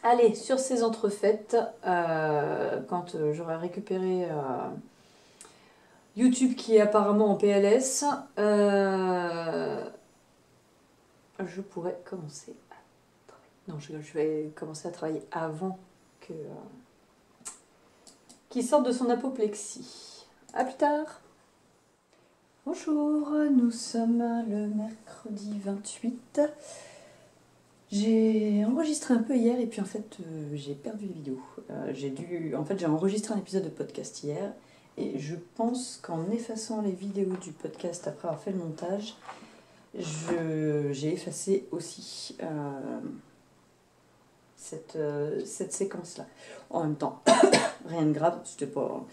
Allez, sur ces entrefaites, quand j'aurai récupéré YouTube qui est apparemment en PLS, je pourrais commencer à travailler. Non, je vais commencer à travailler avant que qui sortent de son apoplexie. À plus tard. Bonjour, nous sommes le mercredi 28. J'ai enregistré un peu hier et puis en fait j'ai perdu les vidéos. J'ai enregistré un épisode de podcast hier et je pense qu'en effaçant les vidéos du podcast après avoir fait le montage, j'ai effacé aussi cette séquence-là. En même temps, rien de grave, c'était pas...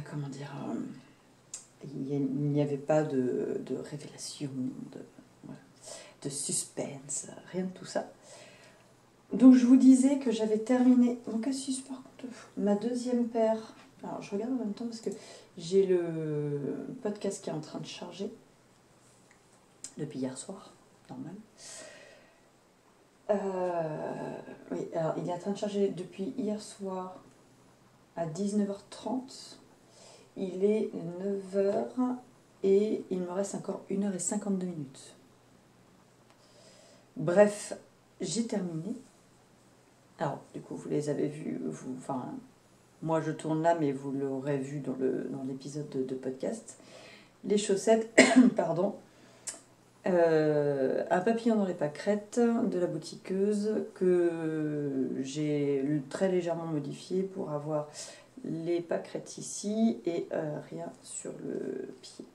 comment dire... il n'y avait pas de révélation, de suspense, rien de tout ça. Donc je vous disais que j'avais terminé mon cassis par contre, ma deuxième paire. Alors je regarde en même temps parce que j'ai le podcast qui est en train de charger depuis hier soir, normal. Oui, alors il est en train de charger depuis hier soir à 19h30. Il est 9h et il me reste encore 1h52 minutes. Bref, j'ai terminé. Alors, du coup, vous les avez vus, moi je tourne là, mais vous l'aurez vu dans l'épisode de podcast. Les chaussettes, pardon, un papillon dans les pâquerettes de la boutiqueuse que j'ai très légèrement modifié pour avoir les pâquerettes ici et rien sur le pied.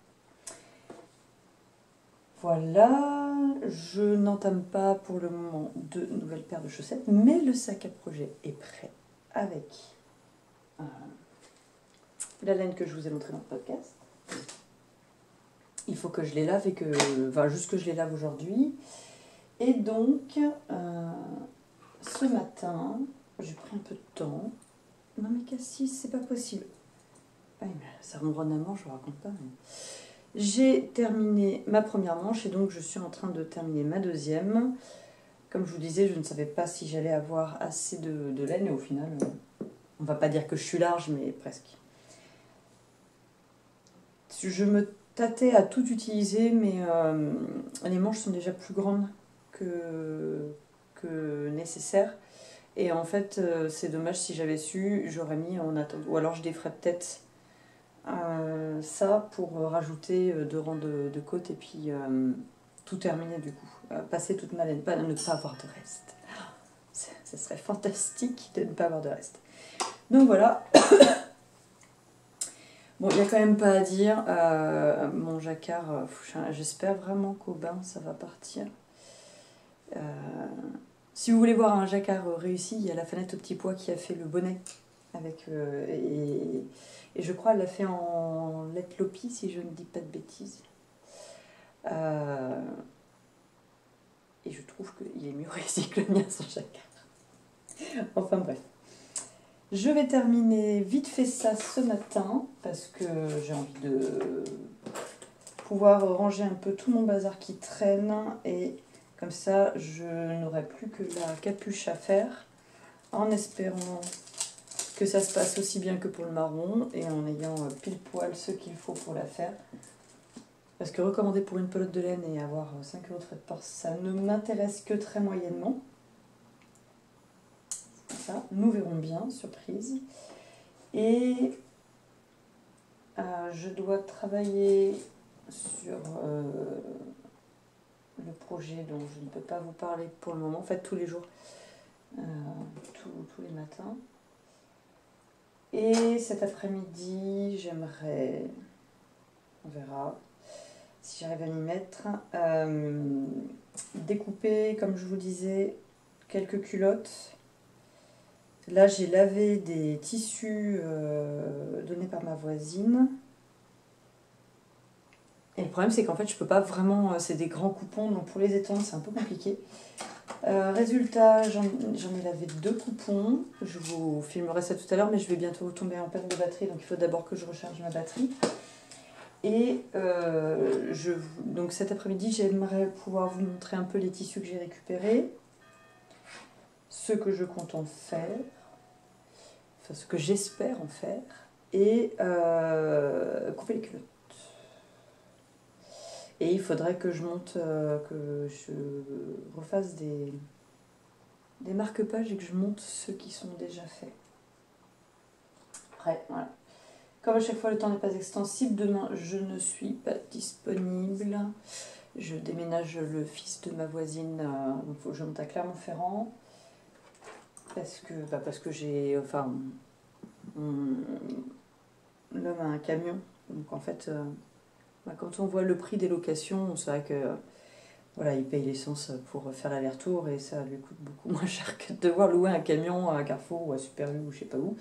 Voilà, je n'entame pas pour le moment de nouvelles paires de chaussettes, mais le sac à projet est prêt avec la laine que je vous ai montrée dans le podcast. Il faut que je les lave juste que je les lave aujourd'hui. Et donc, ce matin, j'ai pris un peu de temps. Non mais Cassis, c'est pas possible. Ah, mais ça ronronne à manche, je vous raconte pas. Mais... J'ai terminé ma première manche et donc je suis en train de terminer ma deuxième. Comme je vous disais, je ne savais pas si j'allais avoir assez de laine et au final, on va pas dire que je suis large, mais presque. Je me tâtais à tout utiliser, mais les manches sont déjà plus grandes que nécessaire. Et en fait, c'est dommage, si j'avais su, j'aurais mis en attente. Ou alors je déferais peut-être ça pour rajouter 2 rangs de côte et puis tout terminer du coup. Passer toute ma laine, pas, ne pas avoir de reste. Ce serait fantastique de ne pas avoir de reste. Donc voilà. Bon, il n'y a quand même pas à dire. Mon jacquard, j'espère vraiment qu'au bain ça va partir. Si vous voulez voir un jacquard réussi, il y a la Fanette au petit pois qui a fait le bonnet. Avec, et je crois qu'elle l'a fait en lait lopi, si je ne dis pas de bêtises. Et je trouve qu'il est mieux réussi que le mien sans jacquard. Enfin bref. Je vais terminer vite fait ça ce matin, parce que j'ai envie de pouvoir ranger un peu tout mon bazar qui traîne, et comme ça je n'aurai plus que la capuche à faire, en espérant que ça se passe aussi bien que pour le marron et en ayant pile poil ce qu'il faut pour la faire. Parce que recommander pour une pelote de laine et avoir 5 € de frais de port, ça ne m'intéresse que très moyennement. Ça, nous verrons bien, surprise. Et je dois travailler sur le projet dont je ne peux pas vous parler pour le moment, en fait tous les jours, tous les matins. Et cet après-midi, j'aimerais, on verra si j'arrive à m'y mettre, découper, comme je vous disais, quelques culottes. Là, j'ai lavé des tissus donnés par ma voisine. Et le problème, c'est qu'en fait, je peux pas vraiment... c'est des grands coupons, donc pour les étendre, c'est un peu compliqué. Résultat, j'en ai lavé 2 coupons. Je vous filmerai ça tout à l'heure, mais je vais bientôt tomber en panne de batterie, donc il faut d'abord que je recharge ma batterie. Et donc cet après-midi, j'aimerais pouvoir vous montrer un peu les tissus que j'ai récupérés, ce que je compte en faire, enfin ce que j'espère en faire, et couper les culottes. Et il faudrait que je monte, que je refasse des marque-pages et que je monte ceux qui sont déjà faits. après. Voilà. Comme à chaque fois le temps n'est pas extensible, demain je ne suis pas disponible. Je déménage le fils de ma voisine, donc faut que je monte à Clermont-Ferrand. Parce que j'ai. Enfin, l'homme a un camion. Donc en fait, quand on voit le prix des locations, c'est vrai que voilà, il paye l'essence pour faire l'aller-retour et ça lui coûte beaucoup moins cher que de devoir louer un camion à Carrefour ou à Super U ou je sais pas où.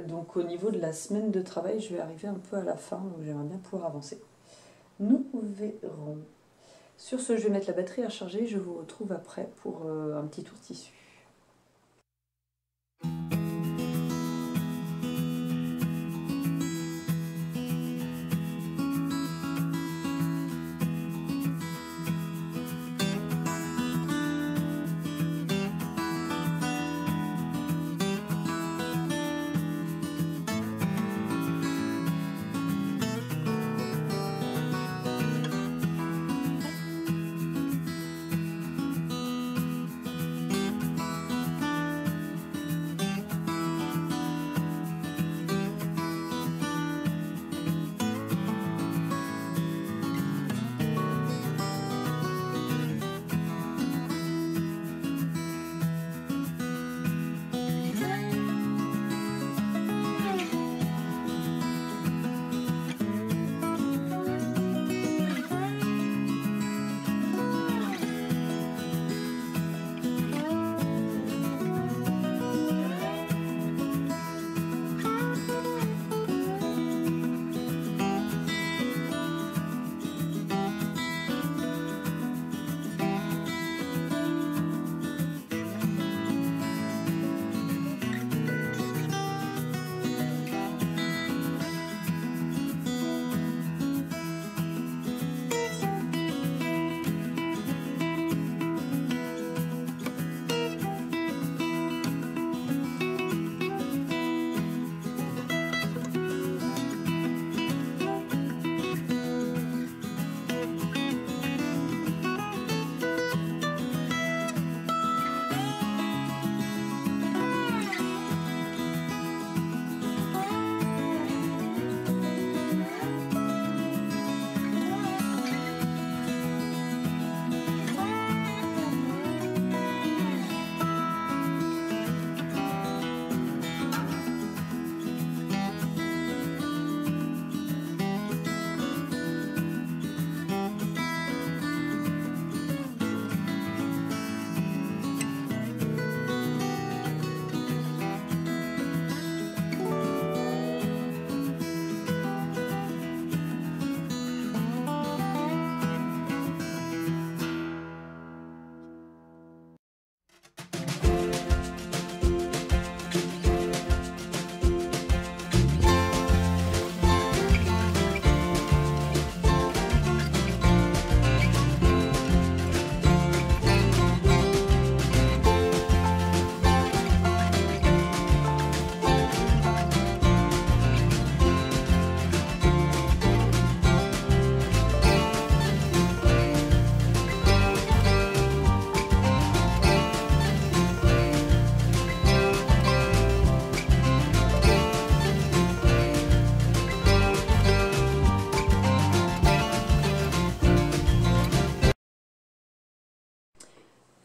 Donc au niveau de la semaine de travail, je vais arriver un peu à la fin, donc j'aimerais bien pouvoir avancer. Nous verrons. Sur ce, je vais mettre la batterie à charger, je vous retrouve après pour un petit tour tissu.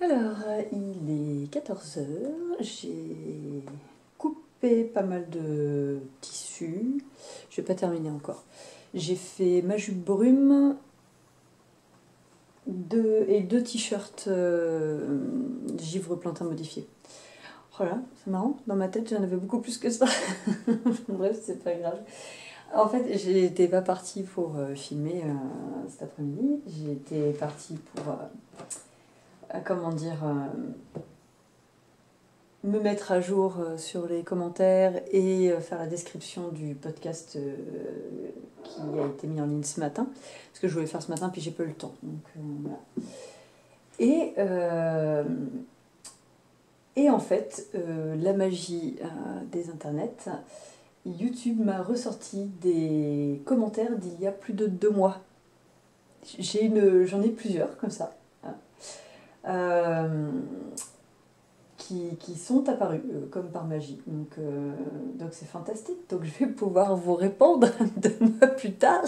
Alors, il est 14 h, j'ai coupé pas mal de tissus, je vais pas terminer encore. J'ai fait ma jupe brume et deux t-shirts givre plantain modifié. Voilà, c'est marrant, dans ma tête j'en avais beaucoup plus que ça. Bref, c'est pas grave. En fait, j'étais pas partie pour filmer cet après-midi, j'étais partie pour... comment dire, me mettre à jour sur les commentaires et faire la description du podcast qui a été mis en ligne ce matin. Parce que je voulais le faire ce matin, puis j'ai pas eu le temps. Donc, voilà. Et en fait, la magie des internets, YouTube m'a ressorti des commentaires d'il y a plus de 2 mois. J'en ai plusieurs comme ça. qui sont apparus comme par magie. Donc c'est fantastique. Donc je vais pouvoir vous répondre 2 mois plus tard.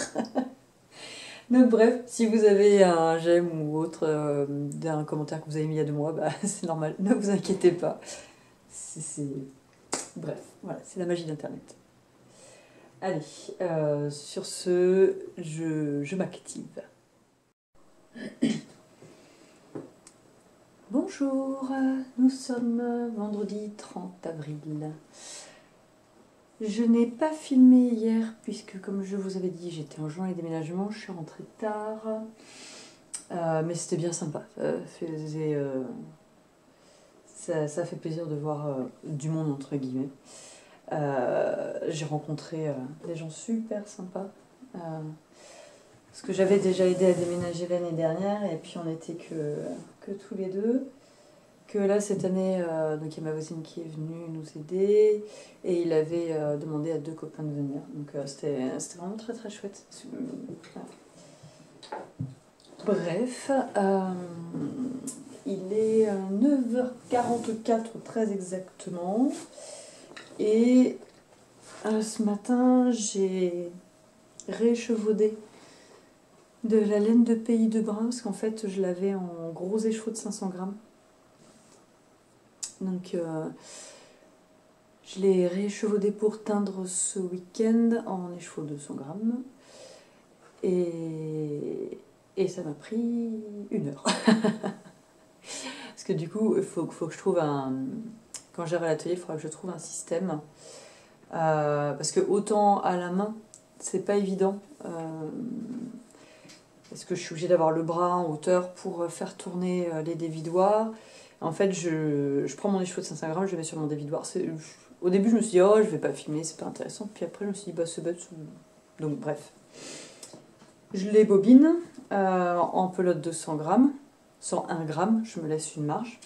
Donc bref, si vous avez un j'aime ou autre d'un commentaire que vous avez mis il y a 2 mois, bah, c'est normal, ne vous inquiétez pas. Bref, voilà, c'est la magie d'Internet. Allez, sur ce, je m'active. Bonjour, nous sommes vendredi 30 avril. Je n'ai pas filmé hier puisque, comme je vous avais dit, j'étais en juin et déménagement, je suis rentrée tard. Mais c'était bien sympa. Ça fait plaisir de voir du monde, entre guillemets. J'ai rencontré des gens super sympas. Parce que j'avais déjà aidé à déménager l'année dernière et puis on n'était que tous les deux. Que là, cette année, donc il y a ma voisine qui est venue nous aider et il avait demandé à 2 copains de venir. Donc c'était vraiment très très chouette. Bref, il est 9h44 très exactement. Et ce matin, j'ai rééchevaudé de la laine de Pays de Brun parce qu'en fait, je l'avais en gros écheveau de 500 grammes. Donc, je l'ai rééchevaudé pour teindre ce week-end en écheveau de 200 grammes. Et ça m'a pris 1 heure. Parce que du coup, il faut que je trouve un... Quand j'irai à l'atelier, il faudra que je trouve un système. Parce que autant à la main, c'est pas évident. Parce que je suis obligée d'avoir le bras en hauteur pour faire tourner les dévidoirs. En fait, je prends mon écheveau de 500 grammes, je le mets sur mon dévidoir. Au début, je me suis dit, oh, je vais pas filmer, c'est pas intéressant. Puis après, je me suis dit, bah, c'est bête. Donc, bref. Je les bobine en pelote de 100 grammes. 101 grammes, je me laisse une marge.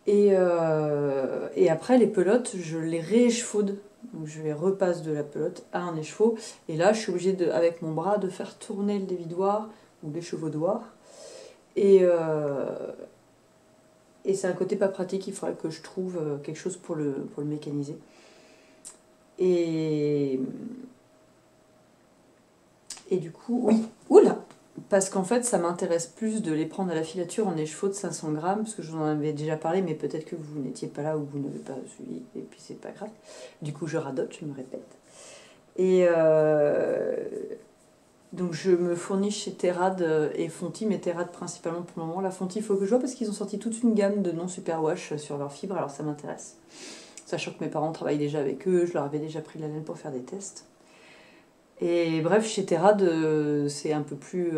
Et après, les pelotes, je les rééchevaude. Donc, je les repasse de la pelote à un écheveau. Et là, je suis obligée, avec mon bras, de faire tourner le dévidoir ou l'échevaudoir. Et c'est un côté pas pratique, il faudrait que je trouve quelque chose pour le mécaniser. Et du coup, oui, oula, parce qu'en fait, ça m'intéresse plus de les prendre à la filature en écheveau de 500 grammes, parce que je vous en avais déjà parlé, mais peut-être que vous n'étiez pas là ou vous n'avez pas suivi, et puis c'est pas grave. Du coup, je radote, je me répète. Et donc, je me fournis chez Terrad et Fonty, mais Terrad principalement pour le moment. La Fonty, il faut que je vois parce qu'ils ont sorti toute une gamme de non-superwash sur leurs fibres, alors ça m'intéresse. Sachant que mes parents travaillent déjà avec eux, je leur avais déjà pris de la laine pour faire des tests. Et bref, chez Terrad, c'est un peu plus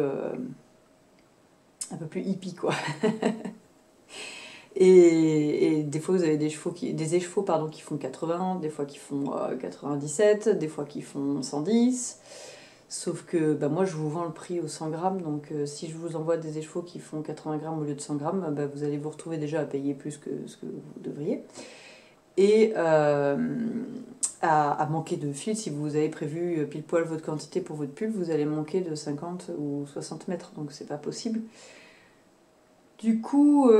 hippie, quoi. Et des fois, vous avez des écheveaux qui font 80, des fois qui font 97, des fois qui font 110. Sauf que bah, moi, je vous vends le prix aux 100 grammes, donc si je vous envoie des écheveaux qui font 80 grammes au lieu de 100 grammes, bah, vous allez vous retrouver déjà à payer plus que ce que vous devriez. Et à manquer de fil, si vous avez prévu pile poil votre quantité pour votre pull, vous allez manquer de 50 ou 60 mètres, donc c'est pas possible. Du coup,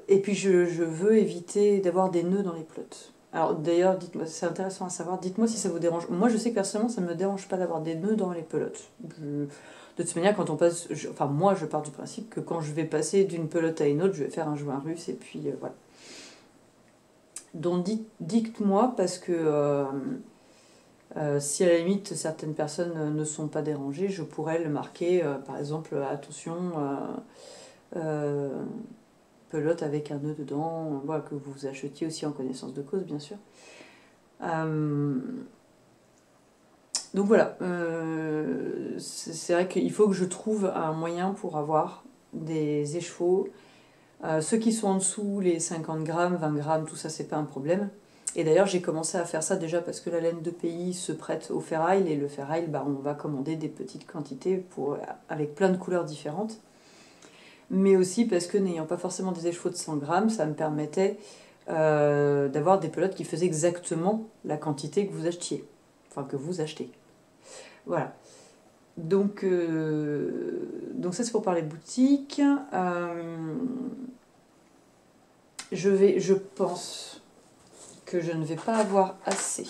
et puis je veux éviter d'avoir des nœuds dans les pelotes. Alors d'ailleurs, dites-moi, c'est intéressant à savoir, dites-moi si ça vous dérange. Moi, je sais que personnellement, ça ne me dérange pas d'avoir des nœuds dans les pelotes. De toute manière, quand on passe, moi, je pars du principe que quand je vais passer d'une pelote à une autre, je vais faire un joint russe et puis voilà. Donc dites-moi parce que si à la limite certaines personnes ne sont pas dérangées, je pourrais le marquer, par exemple, attention, pelote avec un nœud dedans, voilà, que vous achetiez aussi en connaissance de cause, bien sûr. Donc voilà, c'est vrai qu'il faut que je trouve un moyen pour avoir des écheveaux. Ceux qui sont en dessous, les 50 grammes, 20 grammes, tout ça, c'est pas un problème. Et d'ailleurs, j'ai commencé à faire ça déjà parce que la laine de pays se prête au ferraille, et le ferraille, bah, on va commander des petites quantités avec plein de couleurs différentes. Mais aussi parce que n'ayant pas forcément des écheveaux de 100 grammes, ça me permettait d'avoir des pelotes qui faisaient exactement la quantité que vous achetiez. Enfin, que vous achetez. Voilà. Donc ça, c'est pour parler boutique. je pense que je ne vais pas avoir assez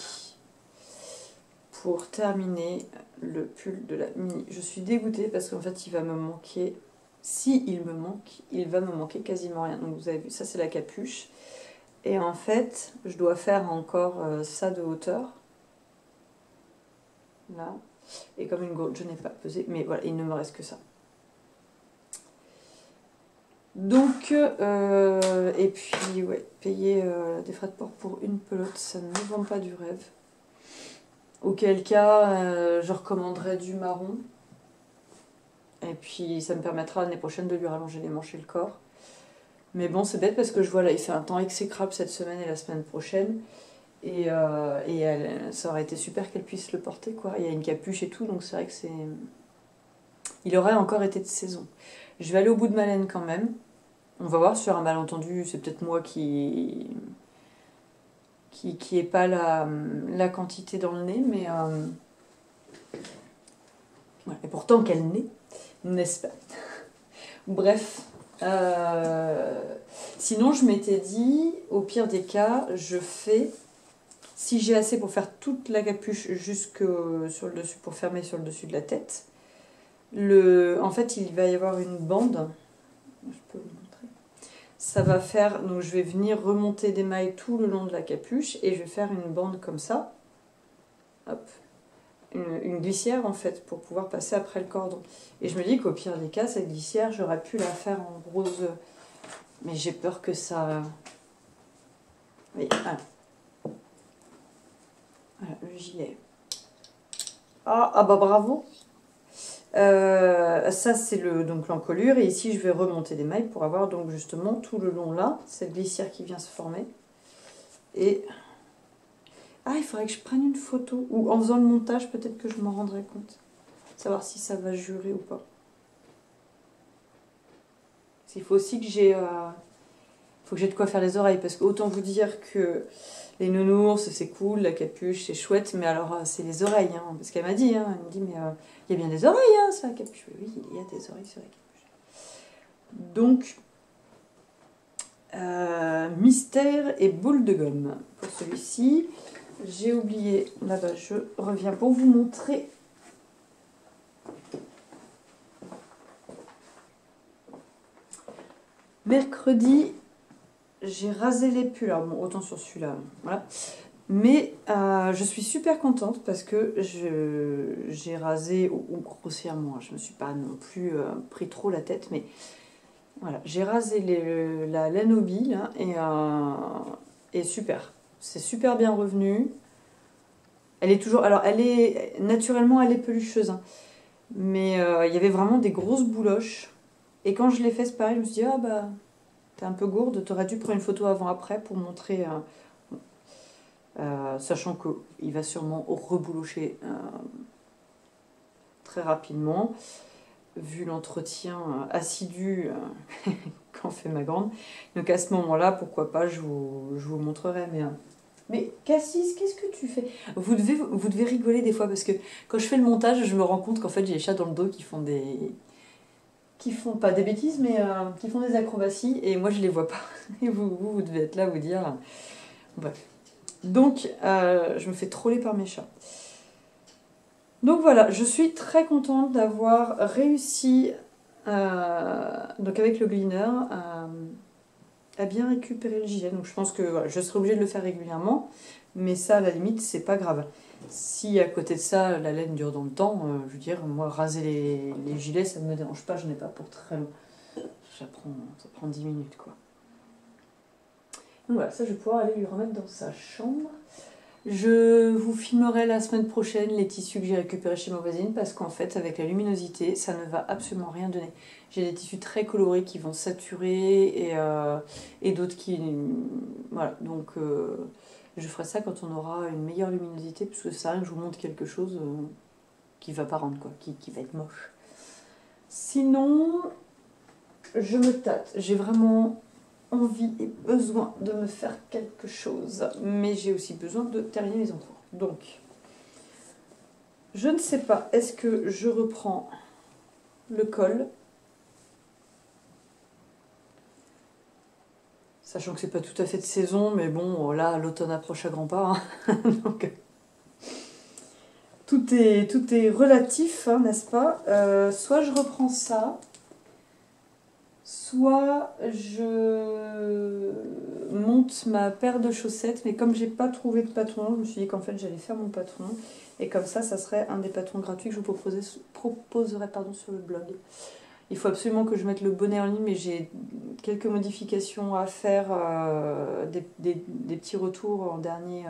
pour terminer le pull de la mini. Je suis dégoûtée parce qu'en fait il va me manquer, si il me manque, il va me manquer quasiment rien. Donc vous avez vu, ça c'est la capuche. Et en fait, je dois faire encore ça de hauteur. Là. Et comme une gourde, je n'ai pas pesé. Mais voilà, il ne me reste que ça. Donc, et puis, ouais, payer des frais de port pour une pelote, ça ne me vend pas du rêve. Auquel cas, je recommanderais du marron. Et puis, ça me permettra l'année prochaine de lui rallonger les manches et le corps. Mais bon, c'est bête parce que je vois là, il fait un temps exécrable cette semaine et la semaine prochaine. Et ça aurait été super qu'elle puisse le porter, quoi. Il y a une capuche et tout, donc c'est vrai que c'est... Il aurait encore été de saison. Je vais aller au bout de ma laine quand même. On va voir sur un malentendu, c'est peut-être moi qui est pas la quantité dans le nez, mais... Voilà. Et pourtant, quel nez, n'est-ce pas? Bref. Sinon, je m'étais dit, au pire des cas, je fais... Si j'ai assez pour faire toute la capuche jusque sur le dessus, pour fermer sur le dessus de la tête, en fait, il va y avoir une bande. Je peux vous montrer. Ça va faire... Donc, je vais venir remonter des mailles tout le long de la capuche et je vais faire une bande comme ça. Hop. Une glissière, en fait, pour pouvoir passer après le cordon. Et je me dis qu'au pire des cas, cette glissière, j'aurais pu la faire en rose. Mais j'ai peur que ça... Oui, voilà. Voilà, le gilet. Ah bah bravo. Ça c'est donc l'encolure et ici je vais remonter des mailles pour avoir donc justement tout le long là cette glissière qui vient se former. Et il faudrait que je prenne une photo ou en faisant le montage peut-être que je m'en rendrai compte, savoir si ça va jurer ou pas. Il faut aussi que j'ai de quoi faire les oreilles parce que autant vous dire que les nounours c'est cool, la capuche c'est chouette, mais alors c'est les oreilles, hein, parce qu'elle m'a dit, hein, elle me dit mais il y a bien des oreilles hein, sur la capuche. Oui, il y a des oreilles sur la capuche. Donc mystère et boule de gomme pour celui-ci. J'ai oublié, là-bas je reviens pour vous montrer. Mercredi, j'ai rasé les pulls. Alors bon, autant sur celui-là, voilà. Mais je suis super contente parce que j'ai rasé ou grossièrement. Je me suis pas non plus pris trop la tête, mais voilà, j'ai rasé la laine au bi là, et super. C'est super bien revenu. Elle est toujours, alors naturellement elle est pelucheuse, hein, mais il y avait vraiment des grosses bouloches. Et quand je l'ai fait, c'est pareil, je me suis dit ah bah t'es un peu gourde, t'aurais dû prendre une photo avant-après pour montrer. Sachant qu'il va sûrement reboulocher très rapidement, vu l'entretien assidu qu'en fait ma grande. Donc à ce moment-là, pourquoi pas, je vous montrerai. Mais Cassis, qu'est-ce que tu fais? Vous devez rigoler des fois, parce que quand je fais le montage, je me rends compte qu'en fait j'ai les chats dans le dos qui font pas des bêtises, mais qui font des acrobaties, et moi je les vois pas. Et vous devez être là, vous dire... Bref. Donc, je me fais troller par mes chats. Donc voilà, je suis très contente d'avoir réussi, donc avec le gleaner, à bien récupérer le gilet. Donc je pense que voilà, je serai obligée de le faire régulièrement, mais ça, à la limite, c'est pas grave. Si à côté de ça, la laine dure dans le temps, je veux dire, moi, raser les gilets, ça ne me dérange pas, je n'ai pas pour très long. Ça prend 10 minutes, quoi. Donc voilà, ça je vais pouvoir aller lui remettre dans sa chambre. Je vous filmerai la semaine prochaine les tissus que j'ai récupérés chez ma voisine parce qu'en fait avec la luminosité ça ne va absolument rien donner. J'ai des tissus très colorés qui vont saturer et d'autres qui... Voilà, donc je ferai ça quand on aura une meilleure luminosité parce que ça rien que je vous montre quelque chose qui va pas rendre quoi, qui va être moche. Sinon, je me tâte, j'ai vraiment... envie et besoin de me faire quelque chose, mais j'ai aussi besoin de terminer mes encours. Donc, je ne sais pas, est-ce que je reprends le col? Sachant que c'est pas tout à fait de saison, mais bon, là, l'automne approche à grands pas. Hein. Donc, tout est relatif, hein, n'est-ce pas? Soit je reprends ça, soit je monte ma paire de chaussettes, mais comme j'ai pas trouvé de patron, je me suis dit qu'en fait j'allais faire mon patron, et comme ça serait un des patrons gratuits que je vous proposerai sur le blog. Il faut absolument que je mette le bonnet en ligne, mais j'ai quelques modifications à faire, des petits retours en dernier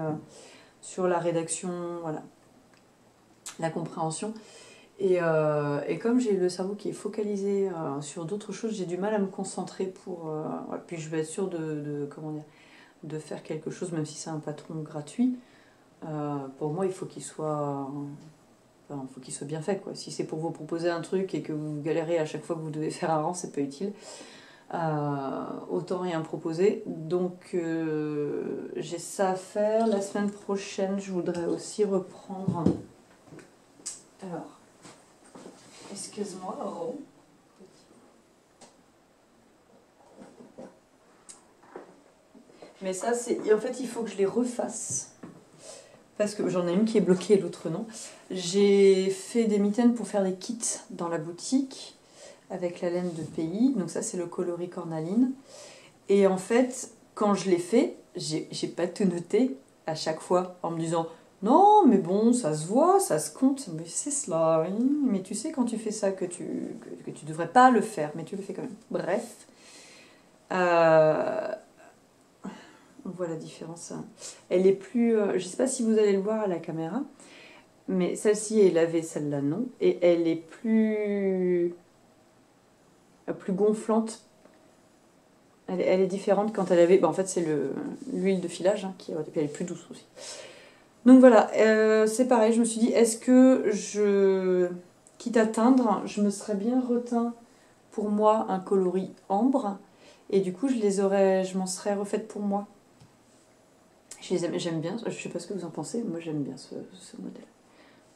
sur la rédaction, voilà, la compréhension. Et comme j'ai le cerveau qui est focalisé sur d'autres choses, j'ai du mal à me concentrer pour... ouais, puis je vais être sûre comment dire, de faire quelque chose, même si c'est un patron gratuit. Pour moi, il faut qu'il soit... Enfin, faut qu'il soit bien fait, quoi. Si c'est pour vous proposer un truc et que vous galérez à chaque fois que vous devez faire un rang, c'est pas utile. Autant rien proposer. Donc j'ai ça à faire. La semaine prochaine, je voudrais aussi reprendre... Alors... Excuse-moi, oh. Mais ça, c'est... En fait, il faut que je les refasse. Parce que j'en ai une qui est bloquée et l'autre non. J'ai fait des mitaines pour faire des kits dans la boutique avec la laine de pays. Donc ça, c'est le coloris cornaline. Et en fait, quand je l'ai fait, j'ai pas tout noté à chaque fois en me disant... Non, mais bon, ça se voit, ça se compte, mais c'est cela, oui. Mais tu sais quand tu fais ça que tu devrais pas le faire, mais tu le fais quand même. Bref, on voit la différence. Elle est plus, je sais pas si vous allez le voir à la caméra, mais celle-ci est lavée, celle-là non, et elle est plus gonflante. Elle est différente quand elle avait, en fait c'est l'huile de filage hein, et puis elle est plus douce aussi. Donc voilà, c'est pareil, je me suis dit, est-ce que quitte à teindre, je me serais bien reteint pour moi un coloris ambre, et du coup je m'en serais refaite pour moi. J'aime bien, je sais pas ce que vous en pensez, moi j'aime bien ce modèle,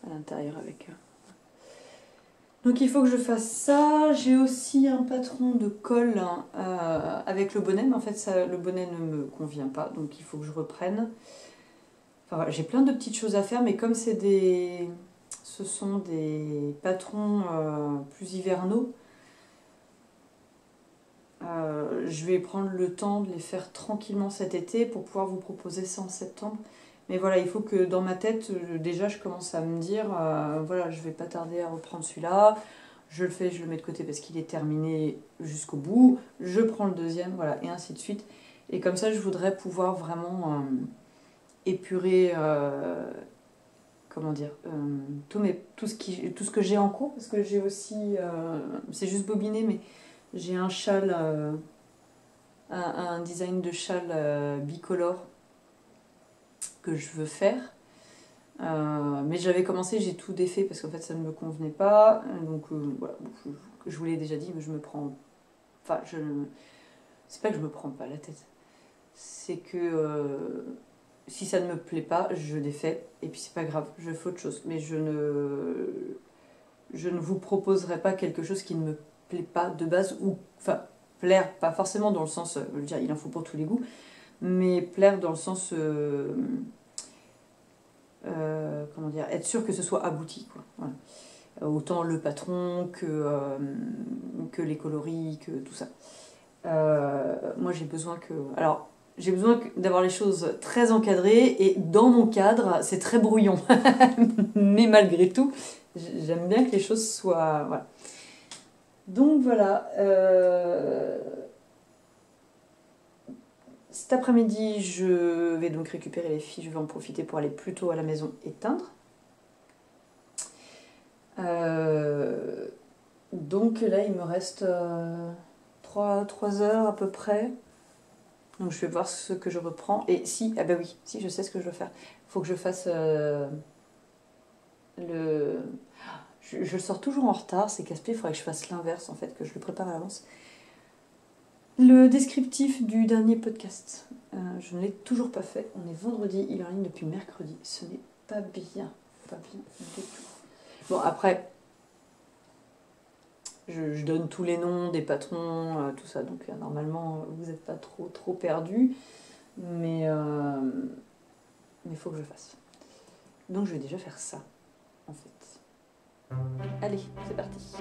à l'intérieur avec... Donc il faut que je fasse ça, j'ai aussi un patron de col avec le bonnet, mais en fait le bonnet ne me convient pas, donc il faut que je reprenne. Enfin, voilà, j'ai plein de petites choses à faire, mais comme ce sont des patrons plus hivernaux, je vais prendre le temps de les faire tranquillement cet été pour pouvoir vous proposer ça en septembre. Mais voilà, il faut que dans ma tête, déjà je commence à me dire, voilà, je vais pas tarder à reprendre celui-là, je le fais, je le mets de côté parce qu'il est terminé jusqu'au bout, je prends le deuxième, voilà, et ainsi de suite. Et comme ça, je voudrais pouvoir vraiment... épurer comment dire tout ce que j'ai en cours, parce que j'ai aussi c'est juste bobiné, mais j'ai un châle un design de châle bicolore que je veux faire, mais j'avais commencé, j'ai tout défait parce qu'en fait ça ne me convenait pas, donc voilà, je vous l'ai déjà dit, mais je me prends, enfin c'est pas que je me prends pas la tête, c'est que si ça ne me plaît pas, je défais, et puis c'est pas grave, je fais autre chose. Mais je ne vous proposerai pas quelque chose qui ne me plaît pas de base, ou, enfin, plaire, pas forcément dans le sens, je veux dire, il en faut pour tous les goûts, mais plaire dans le sens, comment dire, être sûr que ce soit abouti, quoi. Voilà. Autant le patron que les coloris, que tout ça. Moi j'ai besoin que... Alors, j'ai besoin d'avoir les choses très encadrées, et dans mon cadre, c'est très brouillon. Mais malgré tout, j'aime bien que les choses soient... Voilà. Donc voilà. Cet après-midi, je vais donc récupérer les filles. Je vais en profiter pour aller plus tôt à la maison et teindre. Donc là, il me reste 3 heures à peu près. Donc je vais voir ce que je reprends. Et si, ah bah oui, si, je sais ce que je veux faire. Il faut que je fasse Je le sors toujours en retard, c'est casse-pied, il faudrait que je fasse l'inverse en fait, que je le prépare à l'avance. Le descriptif du dernier podcast. Je ne l'ai toujours pas fait. On est vendredi, il est en ligne depuis mercredi. Ce n'est pas bien. Pas bien du tout. Bon, après, je donne tous les noms des patrons, tout ça, donc normalement vous n'êtes pas trop perdus, mais il faut que je fasse. Donc je vais déjà faire ça, en fait. Allez, c'est parti.